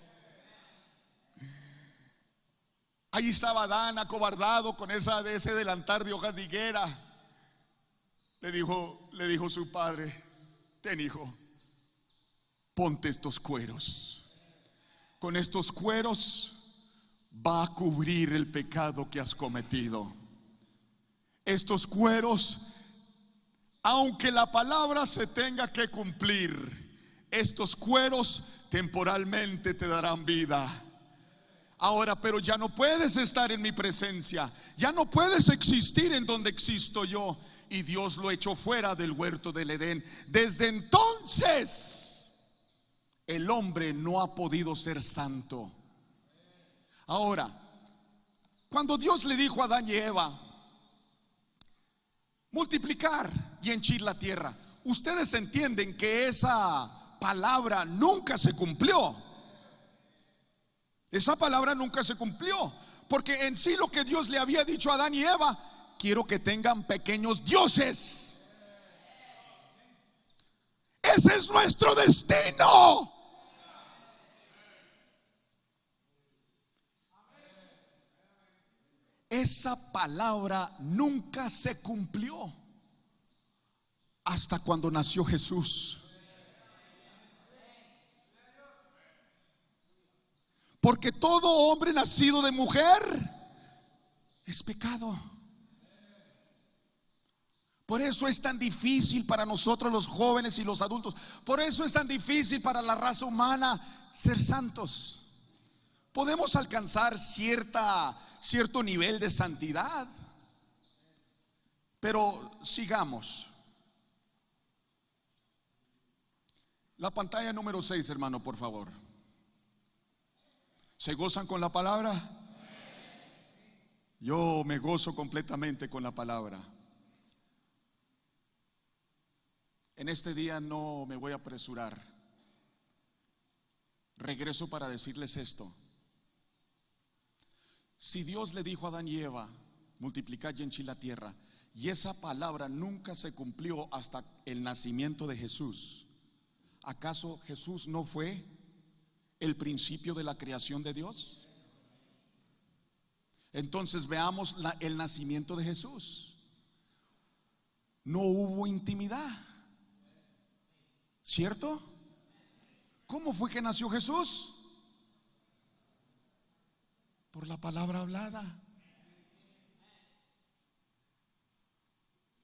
Ahí estaba Adán acobardado con ese delantar de hojas de higuera. Le dijo su padre: ten, hijo, ponte estos cueros. Con estos cueros va a cubrir el pecado que has cometido. Estos cueros, aunque la palabra se tenga que cumplir, estos cueros temporalmente te darán vida. Ahora, pero ya no puedes estar en mi presencia, ya no puedes existir en donde existo yo. Y Dios lo echó fuera del huerto del Edén. Desde entonces el hombre no ha podido ser santo. Ahora, cuando Dios le dijo a Adán y Eva multiplicar y henchir la tierra, ustedes entienden que esa palabra nunca se cumplió. Esa palabra nunca se cumplió, porque en sí lo que Dios le había dicho a Adán y Eva: quiero que tengan pequeños dioses. Ese es nuestro destino. Esa palabra nunca se cumplió hasta cuando nació Jesús. Porque todo hombre nacido de mujer es pecado. Por eso es tan difícil para nosotros los jóvenes y los adultos. Por eso es tan difícil para la raza humana ser santos. Podemos alcanzar cierto nivel de santidad, pero sigamos. La pantalla número 6, hermano, por favor. ¿Se gozan con la palabra? Yo me gozo completamente con la palabra. En este día no me voy a apresurar. Regreso para decirles esto. Si Dios le dijo a Adán y Eva, multiplicad y henchid la tierra, y esa palabra nunca se cumplió hasta el nacimiento de Jesús, ¿acaso Jesús no fue el principio de la creación de Dios? Entonces veamos el nacimiento de Jesús. No hubo intimidad, ¿cierto? ¿Cómo fue que nació Jesús? Por la palabra hablada.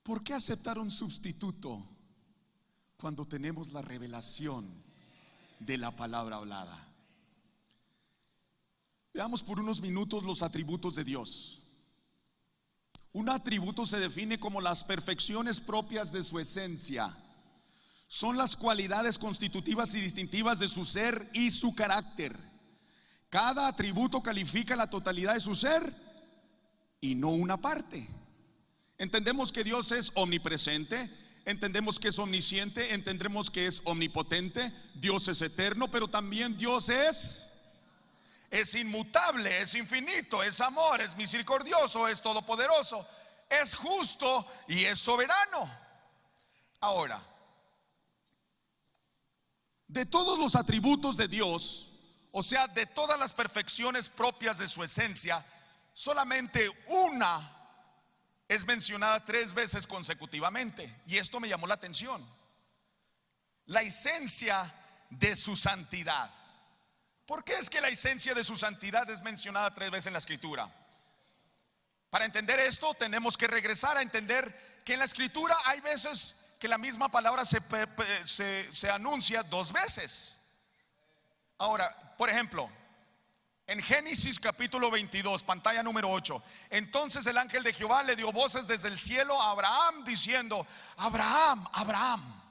¿Por qué aceptar un sustituto cuando tenemos la revelación de la palabra hablada? Veamos por unos minutos los atributos de Dios. Un atributo se define como las perfecciones propias de su esencia. Son las cualidades constitutivas y distintivas de su ser y su carácter. Cada atributo califica la totalidad de su ser y no una parte. Entendemos que Dios es omnipresente, entendemos que es omnisciente, entendemos que es omnipotente, Dios es eterno, pero también Dios es inmutable, es infinito, es amor, es misericordioso, es todopoderoso, es justo y es soberano. Ahora, de todos los atributos de Dios, o sea, de todas las perfecciones propias de su esencia, solamente una es mencionada 3 veces consecutivamente. Y esto me llamó la atención. La esencia de su santidad. ¿Por qué es que la esencia de su santidad es mencionada 3 veces en la escritura? Para entender esto tenemos que regresar a entender que en la escritura hay veces que la misma palabra se anuncia 2 veces. Ahora, por ejemplo, en Génesis capítulo 22, pantalla número 8. Entonces el ángel de Jehová le dio voces desde el cielo a Abraham diciendo: Abraham, Abraham.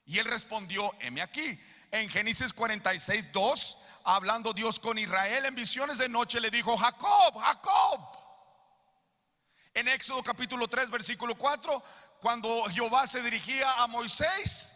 Y él respondió: heme aquí. En Génesis 46, 2, hablando Dios con Israel en visiones de noche, le dijo: Jacob, Jacob. En Éxodo capítulo 3, versículo 4, cuando Jehová se dirigía a Moisés,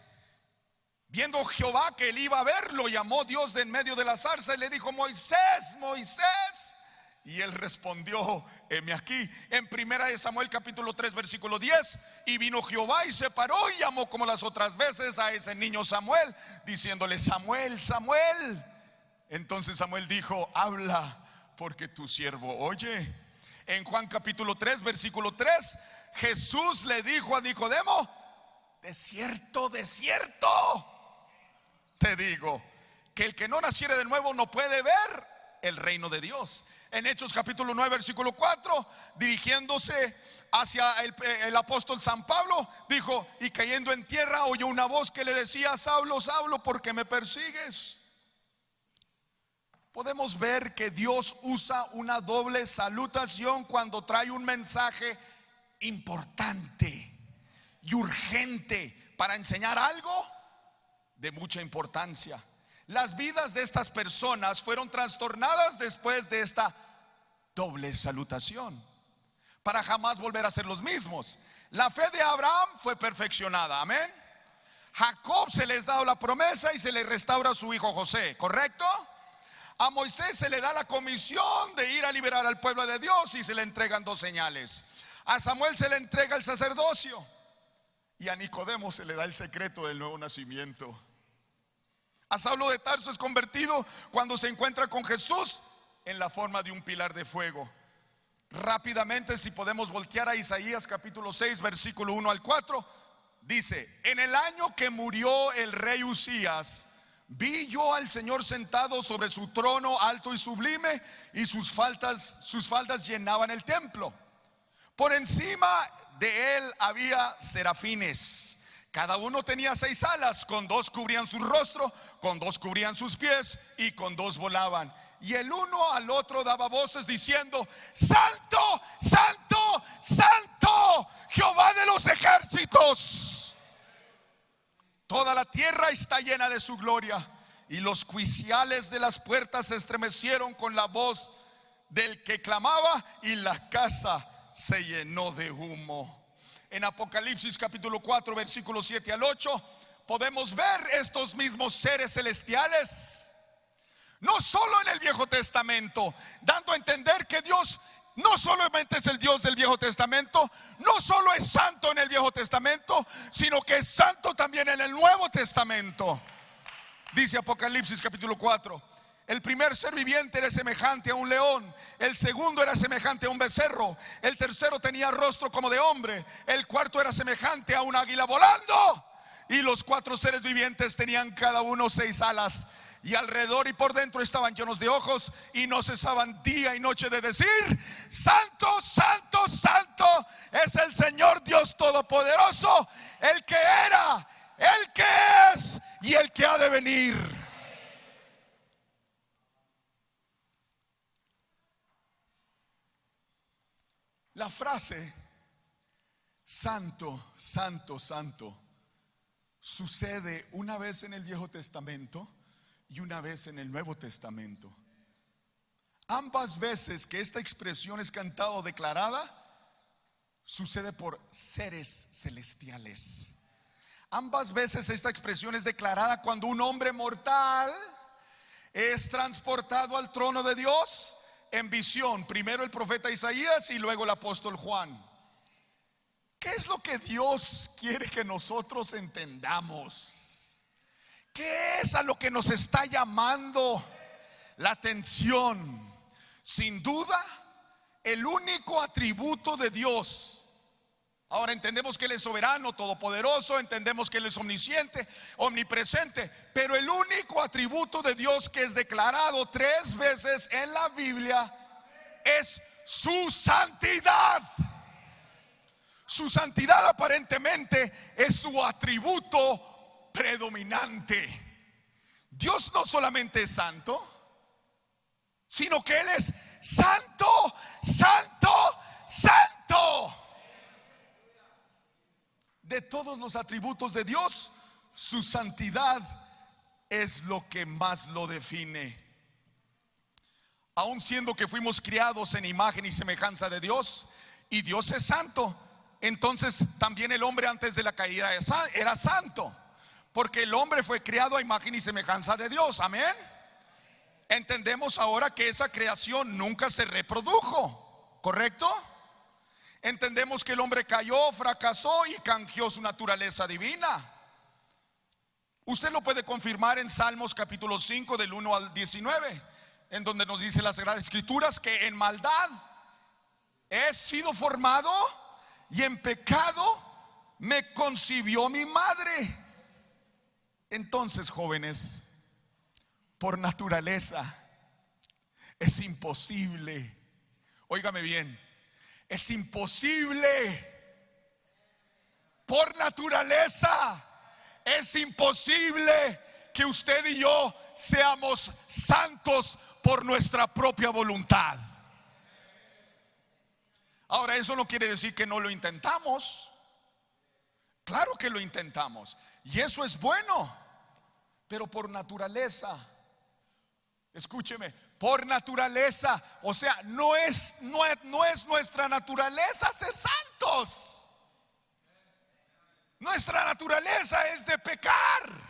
viendo Jehová que él iba a verlo, llamó Dios de en medio de la zarza y le dijo: Moisés, Moisés. Y él respondió: heme aquí. En primera de Samuel capítulo 3 versículo 10, y vino Jehová y se paró y llamó como las otras veces a ese niño Samuel, diciéndole: Samuel, Samuel. Entonces Samuel dijo: habla, porque tu siervo oye. En Juan capítulo 3 versículo 3, Jesús le dijo a Nicodemo: de cierto, te digo, que el que no naciere de nuevo no puede ver el reino de Dios. En Hechos capítulo 9 versículo 4, dirigiéndose hacia el apóstol San Pablo, dijo: y cayendo en tierra oyó una voz que le decía: Saulo, Saulo, ¿por qué me persigues? Podemos ver que Dios usa una doble salutación cuando trae un mensaje importante y urgente para enseñar algo de mucha importancia. Las vidas de estas personas fueron trastornadas después de esta doble salutación, para jamás volver a ser los mismos. La fe de Abraham fue perfeccionada, amén. Jacob se les da la promesa y se le restaura a su hijo José, ¿correcto? A Moisés se le da la comisión de ir a liberar al pueblo de Dios y se le entregan 2 señales. A Samuel se le entrega el sacerdocio y a Nicodemo se le da el secreto del nuevo nacimiento. A Saulo de Tarso es convertido cuando se encuentra con Jesús en la forma de un pilar de fuego. Rápidamente, si podemos voltear a Isaías capítulo 6 versículo 1 al 4, dice: en el año que murió el rey Usías, vi yo al Señor sentado sobre su trono alto y sublime, y sus faldas llenaban el templo. Por encima de él había serafines. Cada uno tenía 6 alas, con 2 cubrían su rostro, con 2 cubrían sus pies y con 2 volaban. y el uno al otro daba voces diciendo: Santo, Santo, Santo, Jehová de los ejércitos. Toda la tierra está llena de su gloria. Y los quiciales de las puertas se estremecieron con la voz del que clamaba, y la casa se llenó de humo. En Apocalipsis capítulo 4 versículos 7 al 8 podemos ver estos mismos seres celestiales, no solo en el Viejo Testamento, dando a entender que Dios no solamente es el Dios del Viejo Testamento, no solo es santo en el Viejo Testamento, sino que es santo también en el Nuevo Testamento. Dice Apocalipsis capítulo 4: el primer ser viviente era semejante a un león, el segundo era semejante a un becerro, el tercero tenía rostro como de hombre, el cuarto era semejante a un águila volando, y los 4 seres vivientes tenían cada uno 6 alas, y alrededor y por dentro estaban llenos de ojos, y no cesaban día y noche de decir: Santo, Santo, Santo es el Señor Dios Todopoderoso, el que era, el que es y el que ha de venir. La frase santo, santo, santo sucede una vez en el Viejo Testamento y una vez en el Nuevo Testamento. Ambas veces que esta expresión es cantada o declarada, sucede por seres celestiales. Ambas veces esta expresión es declarada cuando un hombre mortal es transportado al trono de Dios en visión. Primero el profeta Isaías y luego el apóstol Juan. ¿Qué es lo que Dios quiere que nosotros entendamos? ¿Qué es a lo que nos está llamando la atención? Sin duda, el único atributo de Dios. Ahora entendemos que Él es soberano, todopoderoso, entendemos que Él es omnisciente, omnipresente, pero el único atributo de Dios que es declarado 3 veces en la Biblia es su santidad. Su santidad aparentemente es su atributo predominante. Dios no solamente es santo, sino que Él es santo, santo, santo. De todos los atributos de Dios, su santidad es lo que más lo define. Aun siendo que fuimos criados en imagen y semejanza de Dios, y Dios es santo, entonces también el hombre antes de la caída era santo, porque el hombre fue criado a imagen y semejanza de Dios. Amén. Entendemos ahora que esa creación nunca se reprodujo, ¿correcto? Entendemos que el hombre cayó, fracasó y canjeó su naturaleza divina. Usted lo puede confirmar en Salmos capítulo 5 del 1 al 19, en donde nos dice las Sagradas Escrituras que en maldad he sido formado y en pecado me concibió mi madre. Entonces, jóvenes, por naturaleza es imposible, óigame bien, es imposible, por naturaleza es imposible que usted y yo seamos santos por nuestra propia voluntad. Ahora, eso no quiere decir que no lo intentamos. Claro que lo intentamos y eso es bueno, pero por naturaleza, escúcheme, por naturaleza, o sea, no es nuestra naturaleza ser santos. Nuestra naturaleza es de pecar.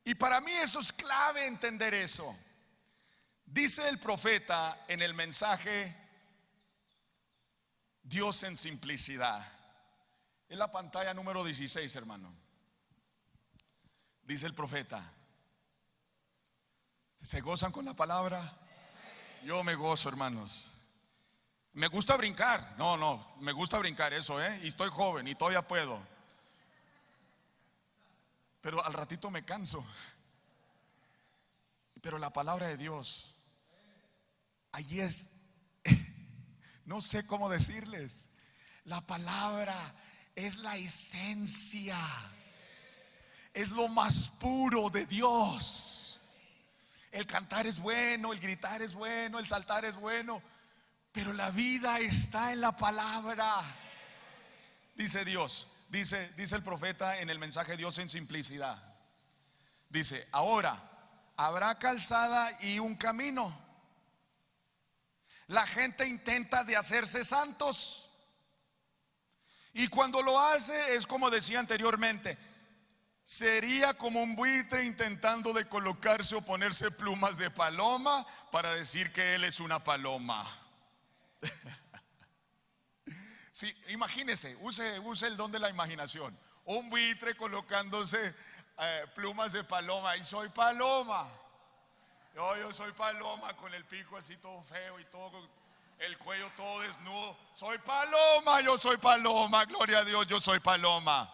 Y para mí eso es clave entender eso. Dice el profeta en el mensaje Dios en simplicidad. En la pantalla número 16, hermano. Dice el profeta. ¿Se gozan con la palabra? Yo me gozo, hermanos. Me gusta brincar. No, me gusta brincar eso, y estoy joven y todavía puedo. Pero al ratito me canso. Pero la palabra de Dios, allí es, no sé cómo decirles. La palabra es la esencia, es lo más puro de Dios. El cantar es bueno, el gritar es bueno, el saltar es bueno, pero la vida está en la palabra. Dice Dios, dice el profeta en el mensaje de Dios en simplicidad. Dice, ahora habrá calzada y un camino. La gente intenta de hacerse santos, y cuando lo hace es como decía anteriormente, sería como un buitre intentando de colocarse o ponerse plumas de paloma para decir que él es una paloma. Sí, imagínese, use el don de la imaginación. Un buitre colocándose plumas de paloma. Y soy paloma. Yo soy paloma, con el pico así todo feo y todo, el cuello todo desnudo. Soy paloma, yo soy paloma. Gloria a Dios, yo soy paloma.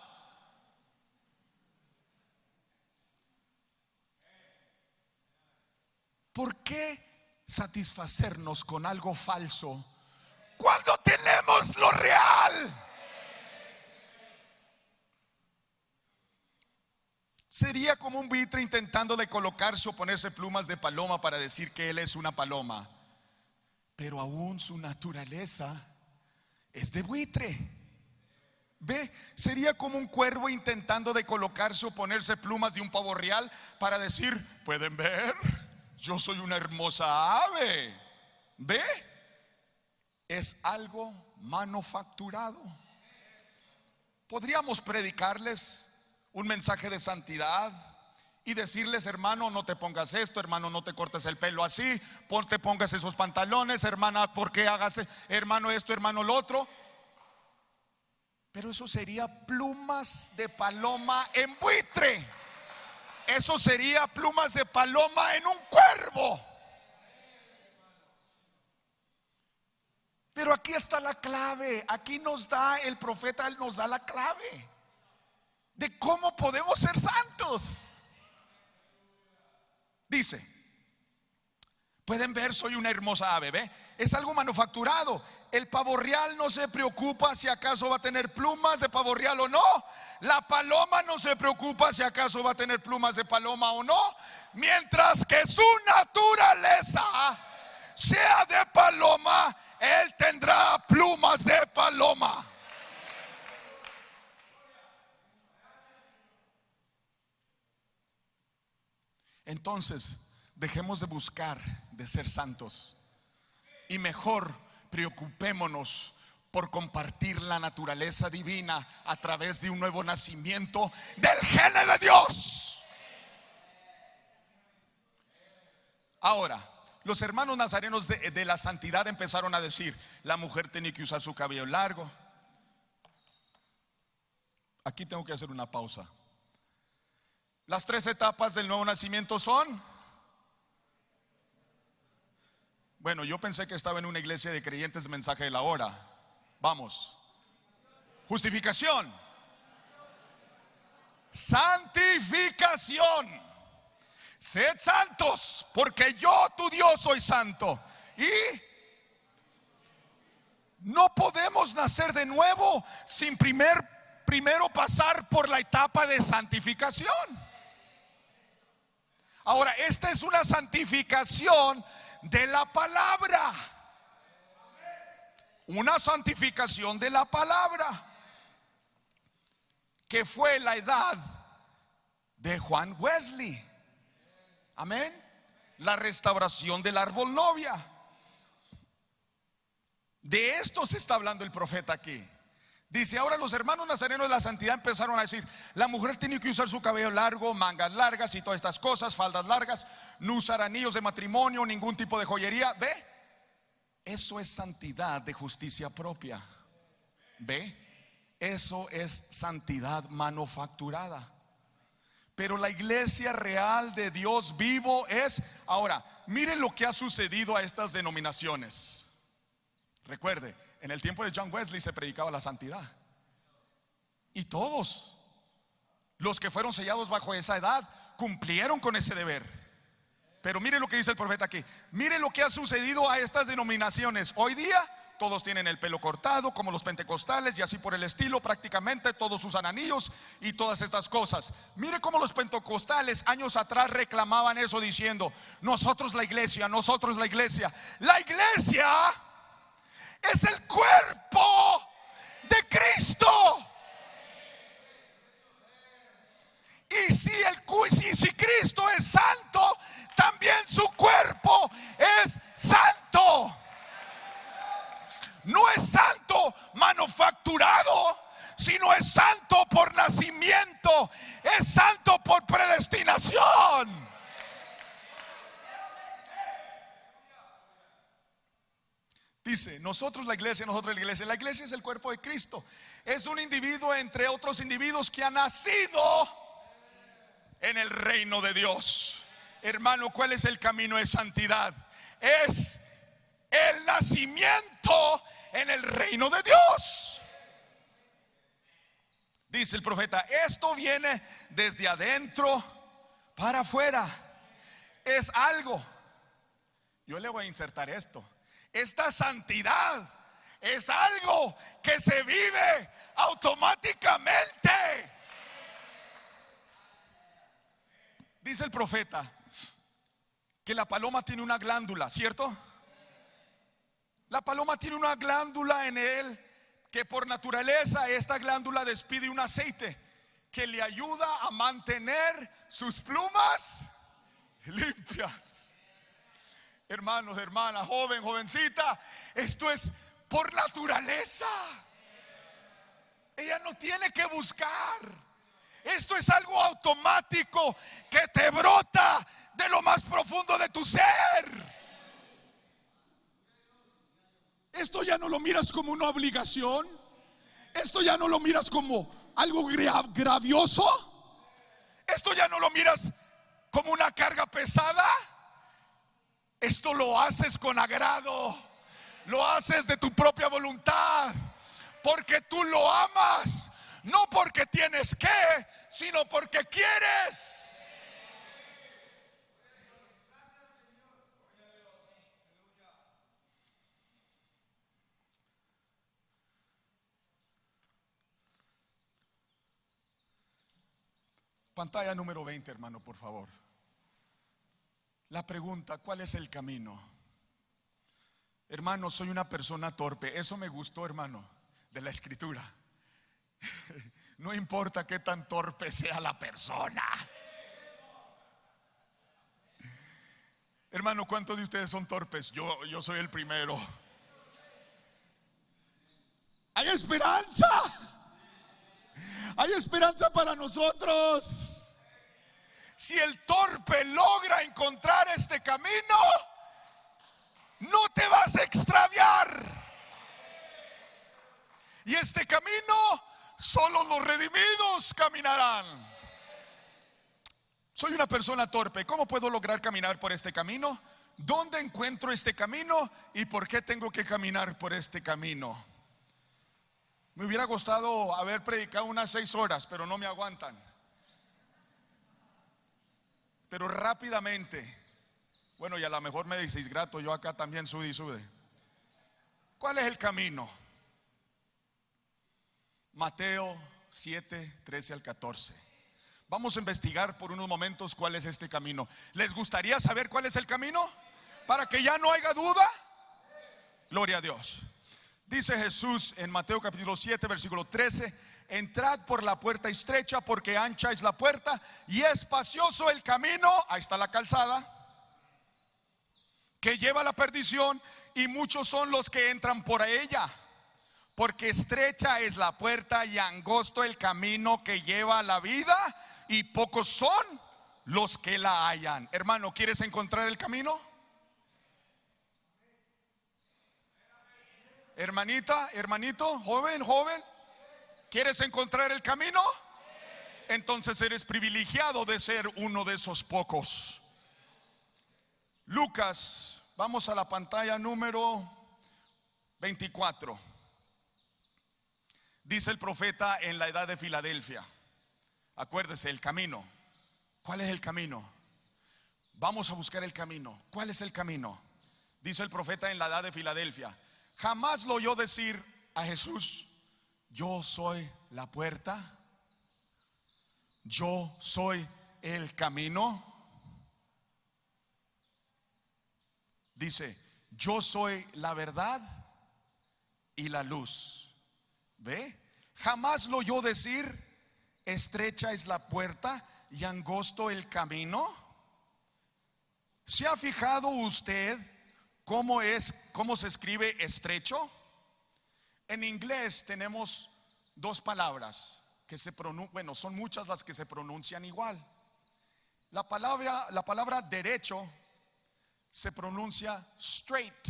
¿Por qué satisfacernos con algo falso cuando tenemos lo real? Sería como un buitre intentando de colocarse o ponerse plumas de paloma para decir que él es una paloma, pero aún su naturaleza es de buitre. Ve, sería como un cuervo intentando de colocarse o ponerse plumas de un pavo real para decir, ¿pueden ver? Yo soy una hermosa ave. ¿Ve? Es algo manufacturado. Podríamos predicarles un mensaje de santidad y decirles, hermano, no te pongas esto, hermano, no te cortes el pelo así, te pongas esos pantalones, hermana, ¿por qué hagas, hermano, esto, hermano, lo otro? Pero eso sería plumas de paloma en buitre. Eso sería plumas de paloma en un cuervo. Pero aquí está la clave. Aquí nos da el profeta, él nos da la clave de cómo podemos ser santos. Dice, pueden ver, soy una hermosa ave. ¿Ve? Es algo manufacturado. El pavo real no se preocupa si acaso va a tener plumas de pavo real o no. La paloma no se preocupa si acaso va a tener plumas de paloma o no. Mientras que su naturaleza sea de paloma, él tendrá plumas de paloma. Entonces, dejemos de buscar de ser santos y mejor preocupémonos por compartir la naturaleza divina a través de un nuevo nacimiento del gene de Dios. Ahora, los hermanos nazarenos de la santidad empezaron a decir, la mujer tenía que usar su cabello largo. Aquí tengo que hacer una pausa. Las 3 etapas del nuevo nacimiento son, bueno, yo pensé que estaba en una iglesia de creyentes, mensaje de la hora. Vamos. Justificación, santificación. Sed santos, porque yo, tu Dios, soy santo. Y no podemos nacer de nuevo sin primero pasar por la etapa de santificación. Ahora, esta es una santificación de la palabra. Una santificación de la palabra, que fue la edad de Juan Wesley. Amén. La restauración del árbol novia. De esto se está hablando el profeta aquí. Dice, ahora los hermanos nazarenos de la santidad empezaron a decir, la mujer tiene que usar su cabello largo, mangas largas y todas estas cosas, faldas largas, no usar anillos de matrimonio, ningún tipo de joyería. ¿Ve? Eso es santidad de justicia propia. ¿Ve? Eso es santidad manufacturada. Pero la iglesia real de Dios vivo es, ahora, miren lo que ha sucedido a estas denominaciones. Recuerde, en el tiempo de John Wesley se predicaba la santidad. Y todos los que fueron sellados bajo esa edad cumplieron con ese deber. Pero mire lo que dice el profeta aquí. Mire lo que ha sucedido a estas denominaciones. Hoy día todos tienen el pelo cortado como los pentecostales y así por el estilo, prácticamente todos usan anillos y todas estas cosas. Mire cómo los pentecostales años atrás reclamaban eso diciendo: nosotros la iglesia, nosotros la iglesia. La iglesia es el cuerpo de Cristo. Y si Cristo es santo, también su cuerpo es santo. No es santo manufacturado, sino es santo por nacimiento, es santo por predestinación. Dice, nosotros la iglesia, la iglesia es el cuerpo de Cristo. Es un individuo entre otros individuos que ha nacido en el reino de Dios. Hermano, ¿cuál es el camino de santidad? Es el nacimiento en el reino de Dios. Dice el profeta, esto viene desde adentro para afuera. Es algo. Yo le voy a insertar esto. Esta santidad es algo que se vive automáticamente. Dice el profeta que la paloma tiene una glándula, ¿cierto? La paloma tiene una glándula en él que por naturaleza esta glándula despide un aceite que le ayuda a mantener sus plumas limpias. Hermanos, hermanas, joven, jovencita, esto es por naturaleza. Ella no tiene que buscar. Esto es algo automático que te brota de lo más profundo de tu ser. Esto ya no lo miras como una obligación. Esto ya no lo miras como algo gravioso. Esto ya no lo miras como una carga pesada. Esto lo haces con agrado. Lo haces de tu propia voluntad, porque tú lo amas. No porque tienes que, sino porque quieres. Pantalla número 20, hermano, por favor. La pregunta, ¿cuál es el camino? Hermano, soy una persona torpe. Eso me gustó, hermano, de la escritura. No importa qué tan torpe sea la persona. Hermano, ¿cuántos de ustedes son torpes? Yo soy el primero. Hay esperanza. Hay esperanza para nosotros. Si el torpe logra encontrar este camino, no te vas a extraviar. Y este camino solo los redimidos caminarán. Soy una persona torpe. ¿Cómo puedo lograr caminar por este camino? ¿Dónde encuentro este camino? ¿Y por qué tengo que caminar por este camino? Me hubiera gustado haber predicado unas 6 horas, pero no me aguantan. Pero rápidamente. Bueno, y a lo mejor me decís grato, yo acá también sude y sude. ¿Cuál es el camino? Mateo 7, 13 al 14. Vamos a investigar por unos momentos cuál es este camino. ¿Les gustaría saber cuál es el camino? Para que ya no haya duda. Gloria a Dios. Dice Jesús en Mateo capítulo 7, versículo 13: entrad por la puerta estrecha, porque ancha es la puerta y espacioso el camino, ahí está la calzada, que lleva a la perdición, y muchos son los que entran por ella. Porque estrecha es la puerta y angosto el camino que lleva a la vida, y pocos son los que la hallan. Hermano, ¿quieres encontrar el camino? Hermanita, hermanito, joven, joven, ¿quieres encontrar el camino? Entonces eres privilegiado de ser uno de esos pocos. Lucas, vamos a la pantalla número 24. Dice el profeta en la edad de Filadelfia. Acuérdese, el camino. ¿Cuál es el camino? Vamos a buscar el camino. ¿Cuál es el camino? Dice el profeta en la edad de Filadelfia: jamás lo oyó decir a Jesús: yo soy la puerta, yo soy el camino. Dice: yo soy la verdad y la luz. ¿Ve? Jamás lo oyó decir: estrecha es la puerta y angosto el camino. ¿Se ha fijado usted cómo se escribe estrecho? En inglés tenemos dos palabras que se pronuncian, bueno, son muchas las que se pronuncian igual. La palabra derecho se pronuncia straight,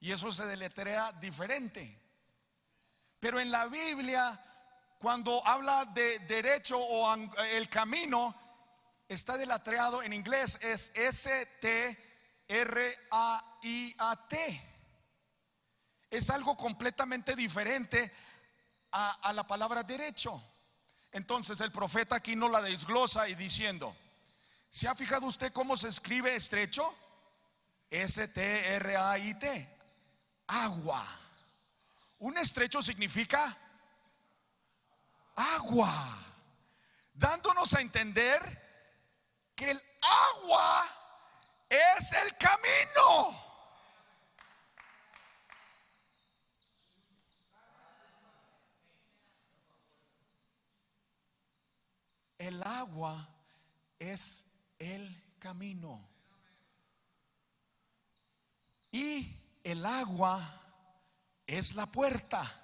y eso se deletrea diferente. Pero en la Biblia, cuando habla de derecho o el camino, está deletreado en inglés, es S-T-R-A-I-A-T. Es algo completamente diferente a la palabra derecho. Entonces el profeta aquí no la desglosa y diciendo: ¿se ha fijado usted cómo se escribe estrecho? S-T-R-A-I-T. Agua. Un estrecho significa agua, dándonos a entender que el agua es el camino. El agua es el camino. Y el agua es la puerta.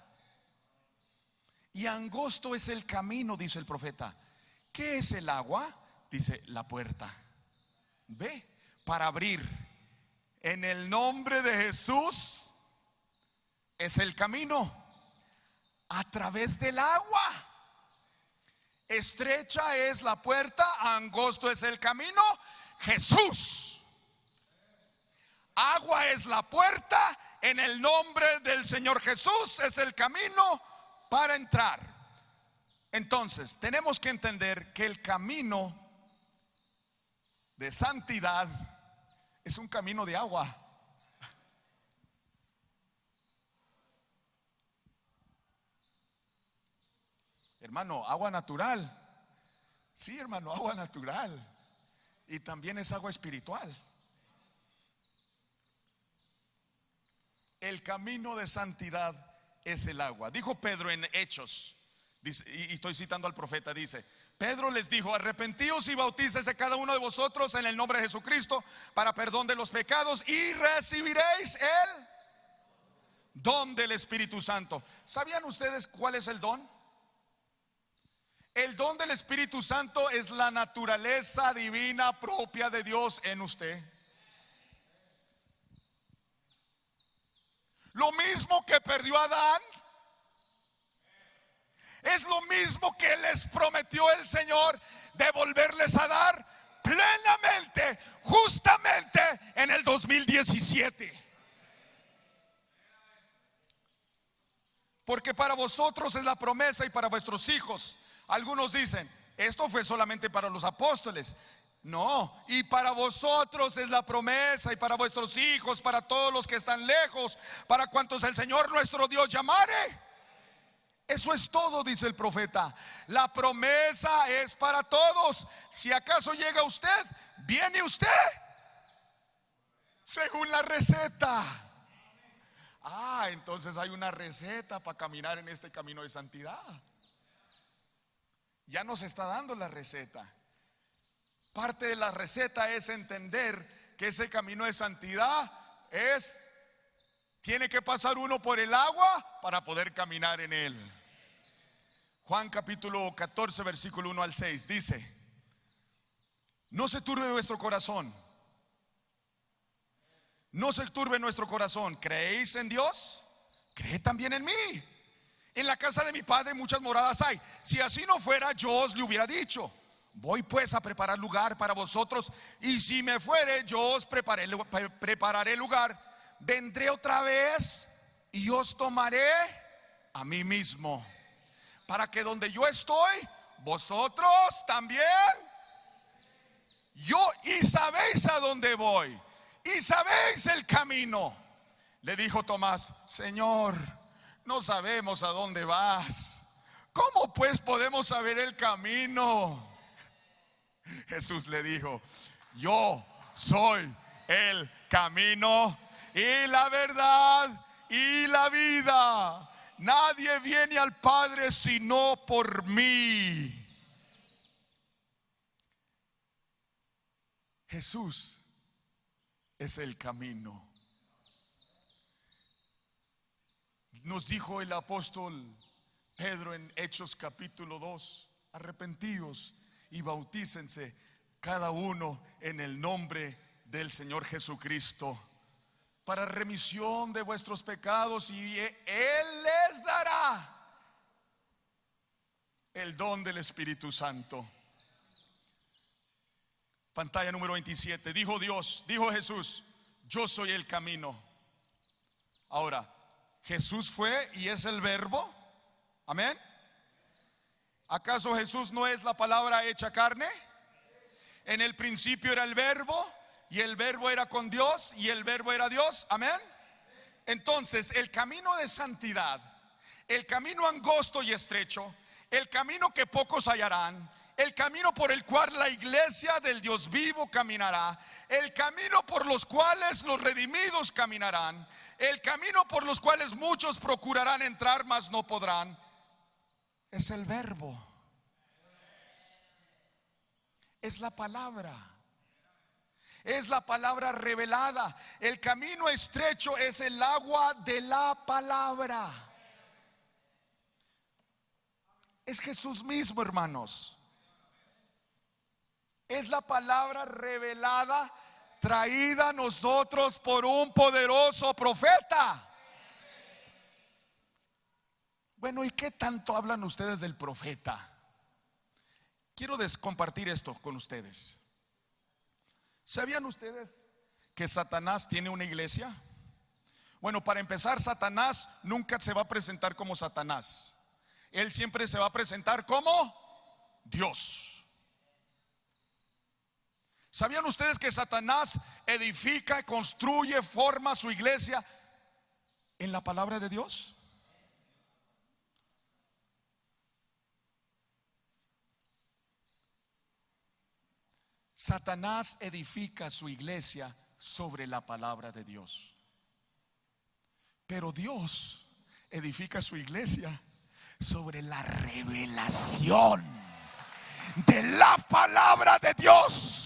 Y angosto es el camino, dice el profeta. ¿Qué es el agua? Dice: la puerta. ¿Ve? Para abrir en el nombre de Jesús es el camino a través del agua. Estrecha es la puerta, angosto es el camino. Jesús. Agua es la puerta, en el nombre del Señor Jesús es el camino para entrar. Entonces tenemos que entender que el camino de santidad es un camino de agua. Hermano, agua natural. Sí, hermano, agua natural. Y también es agua espiritual. El camino de santidad es el agua. Dijo Pedro en Hechos, dice, y estoy citando al profeta, dice: Pedro les dijo: arrepentíos y bautícese cada uno de vosotros en el nombre de Jesucristo para perdón de los pecados, y recibiréis el don del Espíritu Santo. ¿Sabían ustedes cuál es el don? El don del Espíritu Santo es la naturaleza divina propia de Dios en usted. Lo mismo que perdió Adán, es lo mismo que les prometió el Señor de volverles a dar plenamente, justamente en el 2017. Porque para vosotros es la promesa y para vuestros hijos. Algunos dicen: esto fue solamente para los apóstoles. No, y para vosotros es la promesa, y para vuestros hijos, para todos los que están lejos, para cuantos el Señor nuestro Dios llamare. Eso es todo, dice el profeta. La promesa es para todos. Si acaso llega usted, viene usted según la receta. Entonces hay una receta para caminar en este camino de santidad. Ya nos está dando la receta. Parte de la receta es entender que ese camino de santidad tiene que pasar uno por el agua para poder caminar en él. Juan capítulo 14 versículo 1 al 6 dice: no se turbe vuestro corazón, no se turbe nuestro corazón. ¿Creéis en Dios? Creed también en mí. En la casa de mi Padre muchas moradas hay. Si así no fuera, yo os le hubiera dicho: voy pues a preparar lugar para vosotros, y si me fuere, yo os prepararé lugar. Vendré otra vez y os tomaré a mí mismo, para que donde yo estoy, vosotros también. Y sabéis a dónde voy, y sabéis el camino. Le dijo Tomás: Señor, no sabemos a dónde vas. ¿Cómo pues podemos saber el camino? Jesús le dijo: yo soy el camino y la verdad y la vida. Nadie viene al Padre sino por mí. Jesús es el camino. Nos dijo el apóstol Pedro en Hechos capítulo 2: arrepentíos y bautícense cada uno en el nombre del Señor Jesucristo para remisión de vuestros pecados, y Él les dará el don del Espíritu Santo. Pantalla número 27. Dijo Jesús: yo soy el camino. Ahora, Jesús fue y es el verbo. Amén. ¿Acaso Jesús no es la palabra hecha carne? En el principio era el verbo, y el verbo era con Dios, y el verbo era Dios. Amén. Entonces, el camino de santidad, el camino angosto y estrecho, el camino que pocos hallarán, el camino por el cual la iglesia del Dios vivo caminará, el camino por los cuales los redimidos caminarán, el camino por los cuales muchos procurarán entrar, mas no podrán, es el verbo, es la palabra, es la palabra revelada. El camino estrecho es el agua de la palabra. Es Jesús mismo, hermanos. Es la palabra revelada, traída a nosotros por un poderoso profeta. Bueno, ¿y qué tanto hablan ustedes del profeta? Quiero compartir esto con ustedes. ¿Sabían ustedes que Satanás tiene una iglesia? Bueno, para empezar, Satanás nunca se va a presentar como Satanás. Él siempre se va a presentar como Dios. ¿Sabían ustedes que Satanás edifica, construye, forma su iglesia en la palabra de Dios? Satanás edifica su iglesia sobre la palabra de Dios, pero Dios edifica su iglesia sobre la revelación de la palabra de Dios.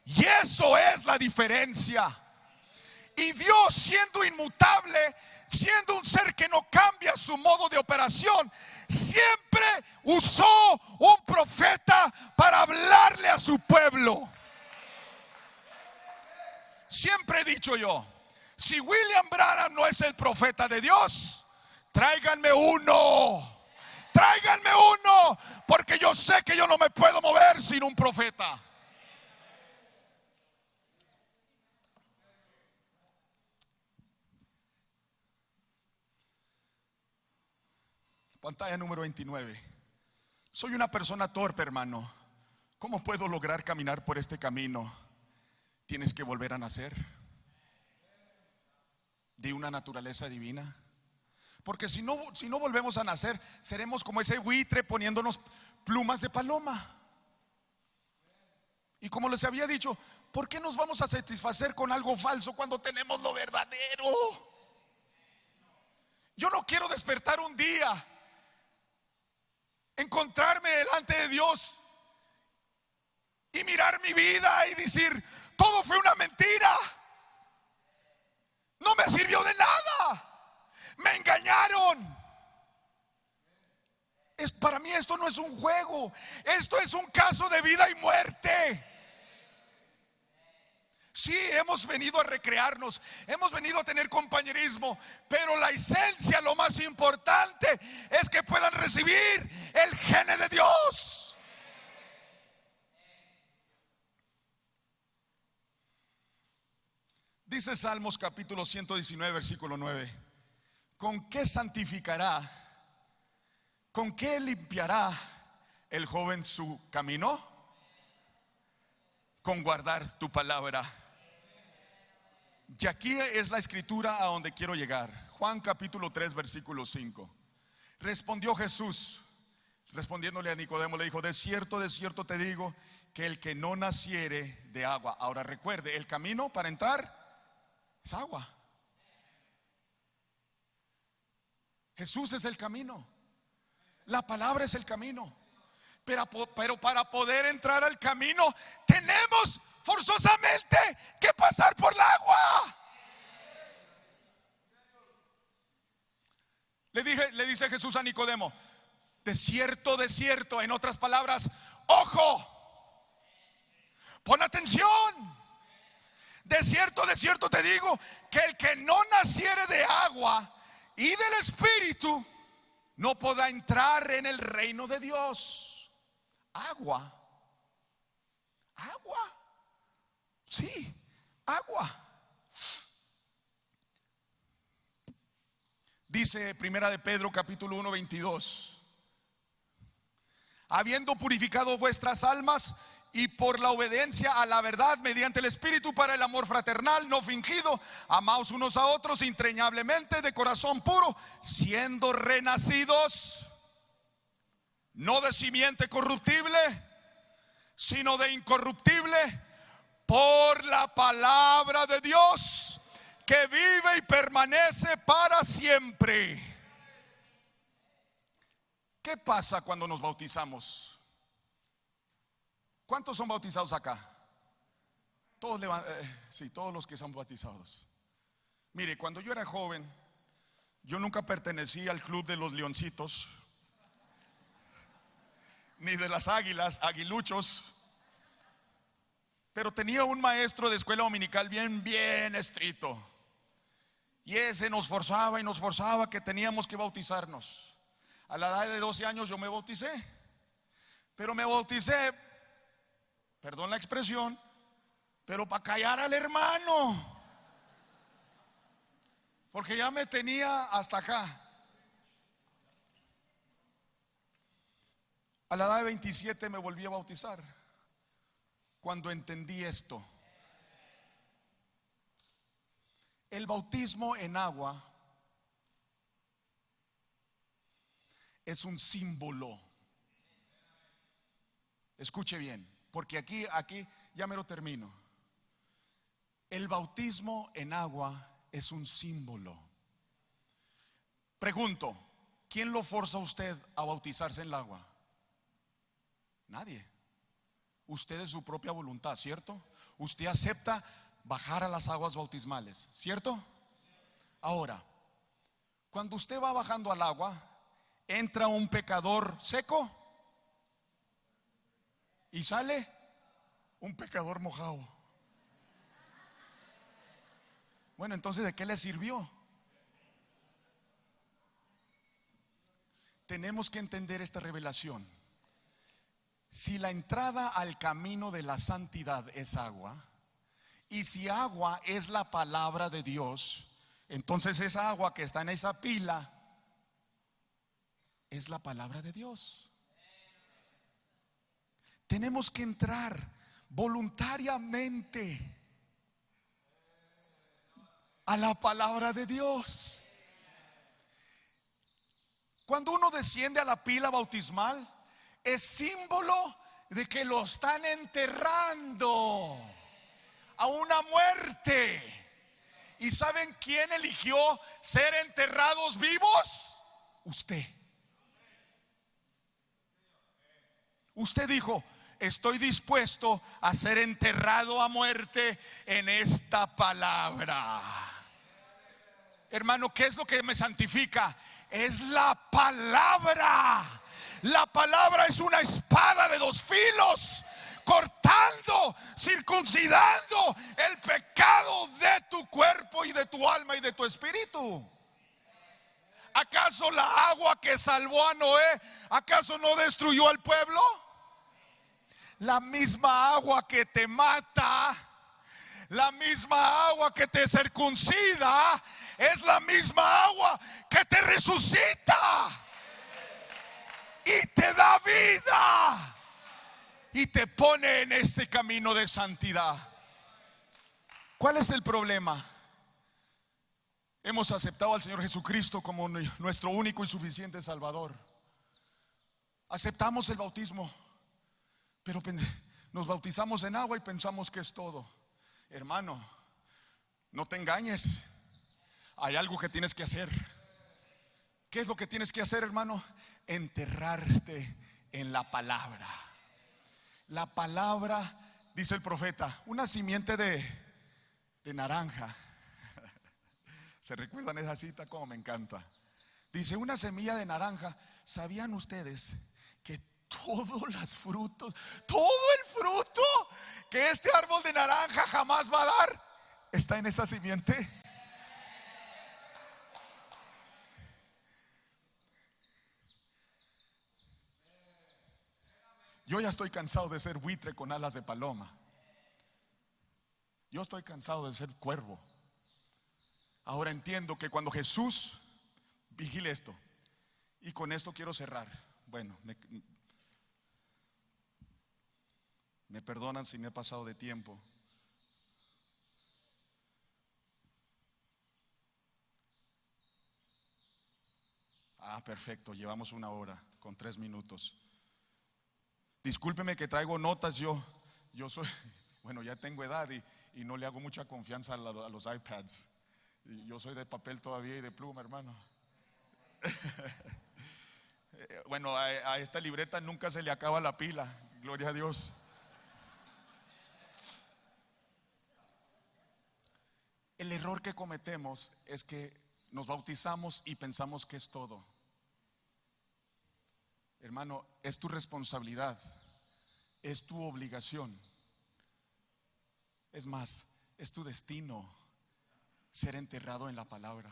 Y eso es la diferencia. Y Dios, siendo inmutable, siendo un ser que no cambia su modo de operación, siempre usó un profeta para hablarle a su pueblo. Siempre he dicho yo: si William Branham no es el profeta de Dios, tráiganme uno. Tráiganme uno, porque yo sé que yo no me puedo mover sin un profeta. Pantalla número 29. Soy una persona torpe, hermano. ¿Cómo puedo lograr caminar por este camino? Tienes que volver a nacer de una naturaleza divina. Porque si no volvemos a nacer, seremos como ese buitre poniéndonos plumas de paloma. Y como les había dicho, ¿por qué nos vamos a satisfacer con algo falso cuando tenemos lo verdadero? Yo no quiero despertar un día, encontrarme delante de Dios y mirar mi vida y decir: todo fue una mentira, no me sirvió de nada, me engañaron. Para mí esto no es un juego, esto es un caso de vida y muerte. Sí, hemos venido a recrearnos, hemos venido a tener compañerismo, pero la esencia, lo más importante, es que puedan recibir el gene de Dios. Dice Salmos capítulo 119 versículo 9: ¿con qué santificará, con qué limpiará el joven su camino? Con guardar tu palabra. Y aquí es la escritura a donde quiero llegar. Juan capítulo 3 versículo 5. Respondió Jesús, respondiéndole a Nicodemo, le dijo: de cierto te digo, que el que no naciere de agua. Ahora recuerde, el camino para entrar es agua. Jesús es el camino. La palabra es el camino. Pero para poder entrar al camino tenemos forzosamente que pasar por el agua. Le dice Jesús a Nicodemo: de cierto, en otras palabras, ojo, pon atención. De cierto te digo, que el que no naciere de agua y del Espíritu no podrá entrar en el reino de Dios. Agua, sí, agua. Dice Primera de Pedro capítulo 1 22: habiendo purificado vuestras almas y por la obediencia a la verdad mediante el Espíritu para el amor fraternal no fingido, amaos unos a otros entrañablemente de corazón puro, siendo renacidos no de simiente corruptible, sino de incorruptible, por la palabra de Dios, que vive y permanece para siempre. ¿Qué pasa cuando nos bautizamos? ¿Cuántos son bautizados acá? Todos, sí, todos los que son bautizados. Mire, cuando yo era joven, yo nunca pertenecí al club de los leoncitos, ni de las águilas, aguiluchos. Pero tenía un maestro de escuela dominical bien estricto. Y ese nos forzaba que teníamos que bautizarnos. A la edad de 12 años yo me bauticé. Pero me bauticé, perdón la expresión, pero para callar al hermano. Porque ya me tenía hasta acá. A la edad de 27 me volví a bautizar, cuando entendí esto. El bautismo en agua es un símbolo. Escuche bien, porque aquí ya me lo termino. El bautismo en agua es un símbolo. Pregunto, ¿quién lo forza a usted a bautizarse en el agua? Nadie. Usted de su propia voluntad, ¿cierto? Usted acepta bajar a las aguas bautismales, ¿cierto? Ahora, cuando usted va bajando al agua, entra un pecador seco y sale un pecador mojado. Bueno, entonces, ¿de qué le sirvió? Tenemos que entender esta revelación. Si la entrada al camino de la santidad es agua, y si agua es la palabra de Dios, entonces esa agua que está en esa pila es la palabra de Dios. Tenemos que entrar voluntariamente a la palabra de Dios. Cuando uno desciende a la pila bautismal, es símbolo de que lo están enterrando a una muerte. ¿Y saben quién eligió ser enterrados vivos? Usted. Usted dijo: estoy dispuesto a ser enterrado a muerte en esta palabra. Hermano, ¿qué es lo que me santifica? Es la palabra. La palabra es una espada de dos filos, cortando, circuncidando el pecado de tu cuerpo y de tu alma y de tu espíritu. ¿Acaso la agua que salvó a Noé, acaso no destruyó al pueblo? La misma agua que te mata, la misma agua que te circuncida, es la misma agua que te resucita y te da vida y te pone en este camino de santidad. ¿Cuál es el problema? hemos aceptado al Señor Jesucristo como nuestro único y suficiente Salvador. Aceptamos el bautismo, pero nos bautizamos en agua y pensamos que es todo. Hermano, no te engañes. Hay algo que tienes que hacer. ¿Qué es lo que tienes que hacer, hermano? Enterrarte en la palabra. La palabra, dice el profeta, una simiente de naranja. ¿Se recuerdan esa cita? Como me encanta. Dice, una semilla de naranja. ¿Sabían ustedes que todos los frutos, todo el fruto que este árbol de naranja jamás va a dar, está en esa simiente? Yo ya estoy cansado de ser buitre con alas de paloma. Yo estoy cansado de ser cuervo. Ahora entiendo que cuando Jesús, vigile esto, y con esto quiero cerrar. Bueno, me perdonan si me he pasado de tiempo. Perfecto, llevamos 1 hora con 3 minutos. Discúlpeme que traigo notas. Yo soy, bueno, ya tengo edad y no le hago mucha confianza a los iPads. Yo soy de papel todavía y de pluma, hermano. Bueno, a esta libreta nunca se le acaba la pila, gloria a Dios. El error que cometemos es que nos bautizamos y pensamos que es todo. Hermano, es tu responsabilidad, es tu obligación. Es más, es tu destino ser enterrado en la palabra.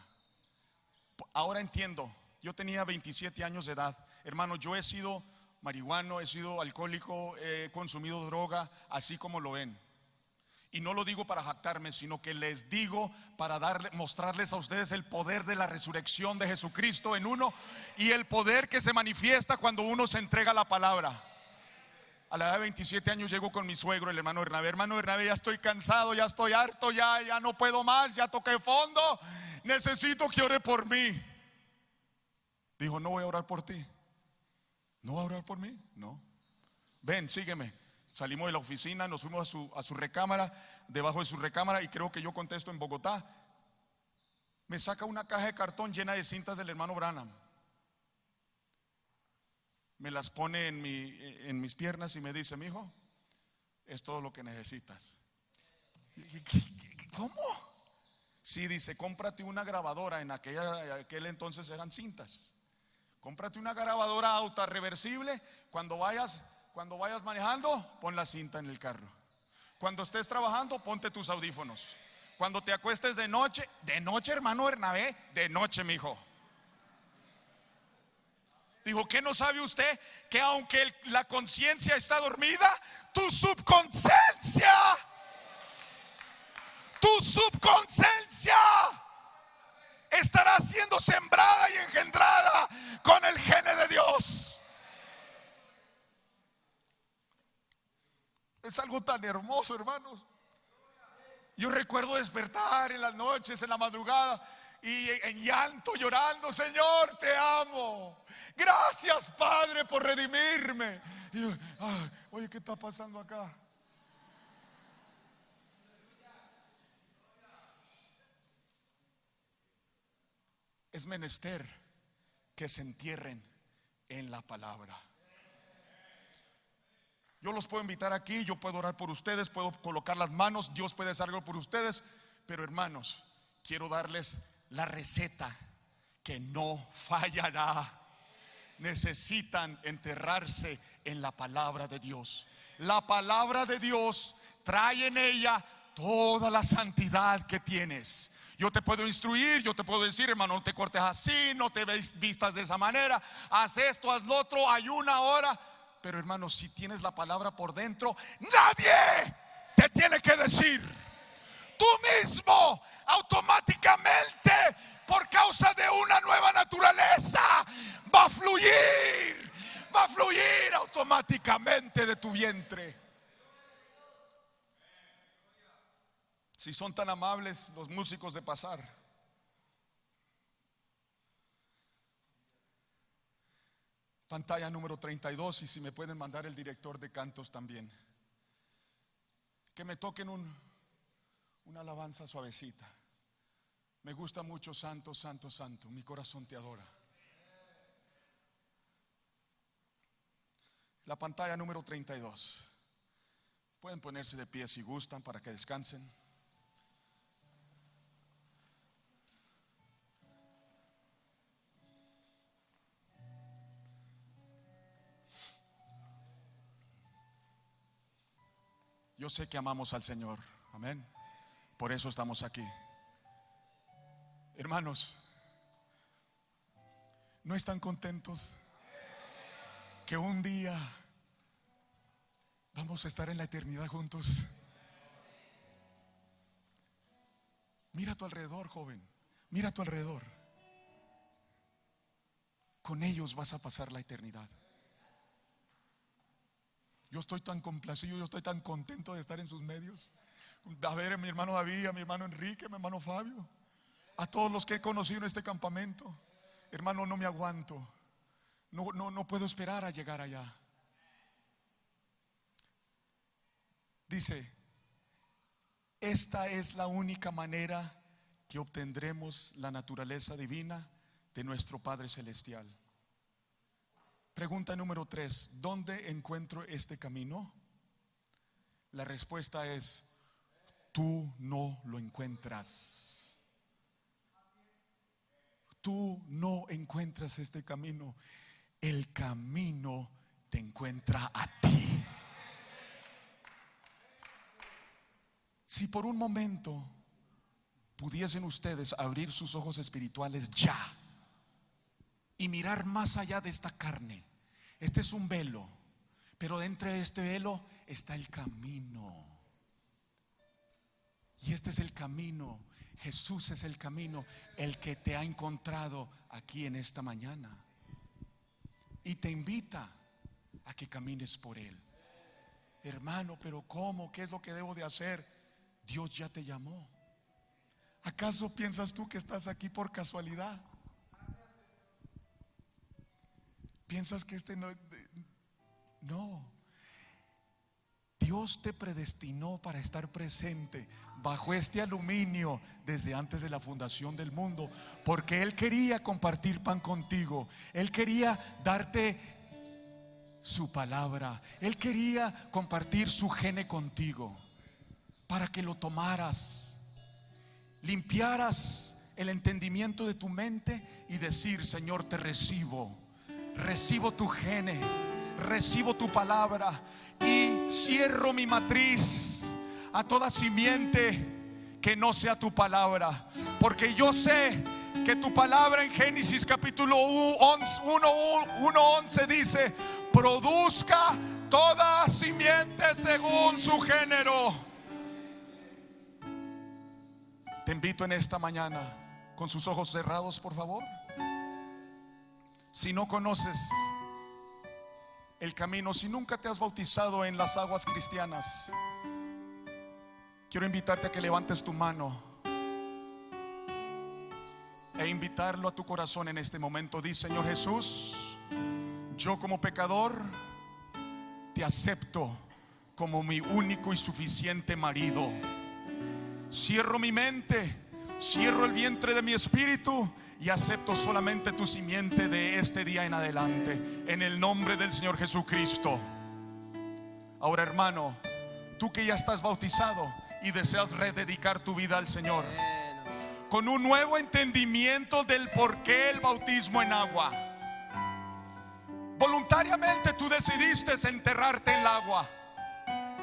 Ahora entiendo, yo tenía 27 años de edad. Hermano, yo he sido marihuano, he sido alcohólico, he consumido droga, así como lo ven. Y no lo digo para jactarme, sino que les digo para mostrarles a ustedes el poder de la resurrección de Jesucristo en uno y el poder que se manifiesta cuando uno se entrega a la palabra. A la edad de 27 años llego con mi suegro, el hermano Bernabé. Hermano Bernabé, ya estoy cansado, ya estoy harto, ya no puedo más, ya toqué fondo, necesito que ore por mí. Dijo, no voy a orar por ti. ¿No va a orar por mí? No. Ven, sígueme. Salimos de la oficina, nos fuimos a su recámara, debajo de su recámara, y creo que yo contesto en Bogotá. Me saca una caja de cartón llena de cintas del hermano Branham. Me las pone en mis piernas y me dice, mijo, es todo lo que necesitas. ¿Cómo? Sí, dice, cómprate una grabadora. En aquel entonces eran cintas. Cómprate una grabadora auto reversible. Cuando vayas manejando, pon la cinta en el carro. Cuando estés trabajando, ponte tus audífonos. Cuando te acuestes de noche, hermano Bernabé, de noche, mijo. Dijo, ¿qué no sabe usted? Que aunque la conciencia está dormida, tu subconsciencia estará siendo sembrada y engendrada con el gene de Dios. Es algo tan hermoso, hermanos. Yo recuerdo despertar en las noches, en la madrugada, y en llanto, llorando, Señor, te amo. Gracias, Padre, por redimirme. Y yo, oye, ¿qué está pasando acá? Es menester que se entierren en la palabra. Yo los puedo invitar aquí, yo puedo orar por ustedes, puedo colocar las manos, Dios puede hacer algo por ustedes. Pero hermanos, quiero darles la receta que no fallará. Necesitan enterrarse en la palabra de Dios. La palabra de Dios trae en ella toda la santidad que tienes. Yo te puedo instruir, yo te puedo decir, hermano, no te cortes así, no te vistas de esa manera, haz esto, haz lo otro, ayuna ahora. Pero hermano, si tienes la palabra por dentro, nadie te tiene que decir. Tú mismo, automáticamente, por causa de una nueva naturaleza, va a fluir automáticamente de tu vientre. Si son tan amables los músicos de pasar. Pantalla número 32, y si me pueden mandar el director de cantos también. Que me toquen una alabanza suavecita. Me gusta mucho santo, santo, santo. Mi corazón te adora. La pantalla número 32. Pueden ponerse de pie si gustan para que descansen. Yo sé que amamos al Señor, amén. Por eso estamos aquí. Hermanos, ¿no están contentos que un día vamos a estar en la eternidad juntos? Mira a tu alrededor, joven. Mira a tu alrededor. Con ellos vas a pasar la eternidad. Yo estoy tan complacido, yo estoy tan contento de estar en sus medios. A ver a mi hermano David, a mi hermano Enrique, a mi hermano Fabio, a todos los que he conocido en este campamento. Hermano, no me aguanto. No puedo esperar a llegar allá. Dice, esta es la única manera que obtendremos la naturaleza divina de nuestro Padre Celestial. Pregunta número 3, ¿dónde encuentro este camino? La respuesta es, tú no lo encuentras. Tú no encuentras este camino. El camino te encuentra a ti. Si por un momento pudiesen ustedes abrir sus ojos espirituales ya y mirar más allá de esta carne. Este es un velo, pero dentro de este velo está el camino. Y este es el camino. Jesús es el camino, el que te ha encontrado aquí en esta mañana. Y te invita a que camines por él. Hermano, pero ¿cómo? ¿Qué es lo que debo de hacer? Dios ya te llamó. ¿Acaso piensas tú que estás aquí por casualidad? ¿Piensas que no? Dios te predestinó para estar presente bajo este aluminio desde antes de la fundación del mundo, porque Él quería compartir pan contigo. Él quería darte su palabra. Él quería compartir su gene contigo para que lo tomaras, limpiaras el entendimiento de tu mente y decir: Señor, te recibo. Recibo tu gene, recibo tu palabra y cierro mi matriz a toda simiente que no sea tu palabra, porque yo sé que tu palabra en Génesis capítulo 1:11 dice: produzca toda simiente según su género. Te invito en esta mañana, con sus ojos cerrados, por favor. Si no conoces el camino, si nunca te has bautizado en las aguas cristianas, quiero invitarte a que levantes tu mano e invitarlo a tu corazón en este momento. Di: Señor Jesús, yo como pecador te acepto como mi único y suficiente marido. Cierro mi mente, cierro el vientre de mi espíritu y acepto solamente tu simiente de este día en adelante, en el nombre del Señor Jesucristo. Ahora, hermano, tú que ya estás bautizado y deseas rededicar tu vida al Señor, con un nuevo entendimiento del por qué el bautismo en agua. Voluntariamente tú decidiste enterrarte en el agua.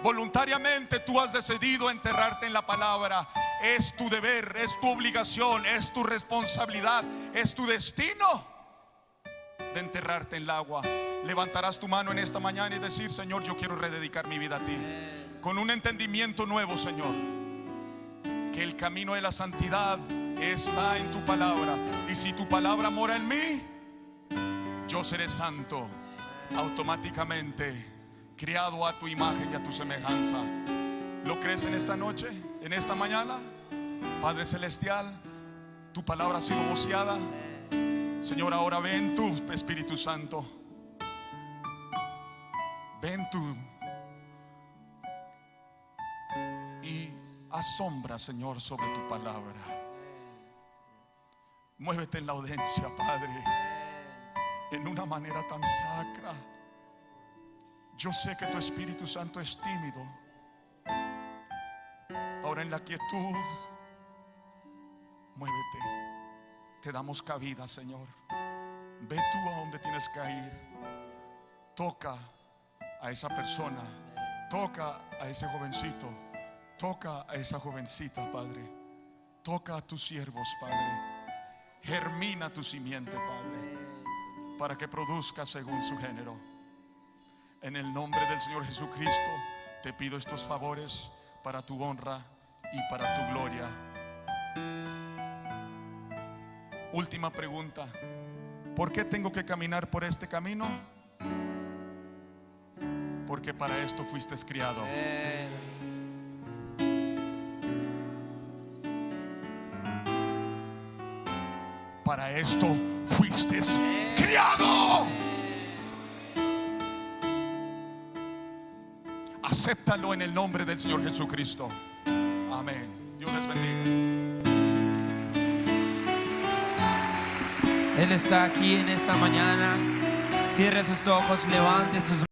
Voluntariamente tú has decidido enterrarte en la palabra. Es tu deber, es tu obligación, es tu responsabilidad, es tu destino de enterrarte en el agua. Levantarás tu mano en esta mañana y decir: Señor, yo quiero rededicar mi vida a ti, con un entendimiento nuevo, Señor, que el camino de la santidad está en tu palabra, y si tu palabra mora en mí, yo seré santo, automáticamente creado a tu imagen y a tu semejanza. ¿Lo crees en esta noche, en esta mañana? Padre Celestial, tu palabra ha sido voceada. Señor, ahora ven tu Espíritu Santo. ven tú y asombra, Señor, sobre tu palabra. Muévete en la audiencia, Padre, en una manera tan sacra. Yo sé que tu Espíritu Santo es tímido. Ahora en la quietud, muévete. Te damos cabida, Señor. Ve tú a donde tienes que ir. Toca a esa persona. Toca a ese jovencito. Toca a esa jovencita, Padre. Toca a tus siervos, Padre. Germina tu simiente, Padre, para que produzca según su género. En el nombre del Señor Jesucristo te pido estos favores para tu honra y para tu gloria. Última pregunta: ¿por qué tengo que caminar por este camino? Porque para esto fuiste criado. Para esto fuiste criado. Acéptalo en el nombre del Señor Jesucristo. Amén. Dios les bendiga. Él está aquí en esta mañana. Cierre sus ojos, levante sus manos.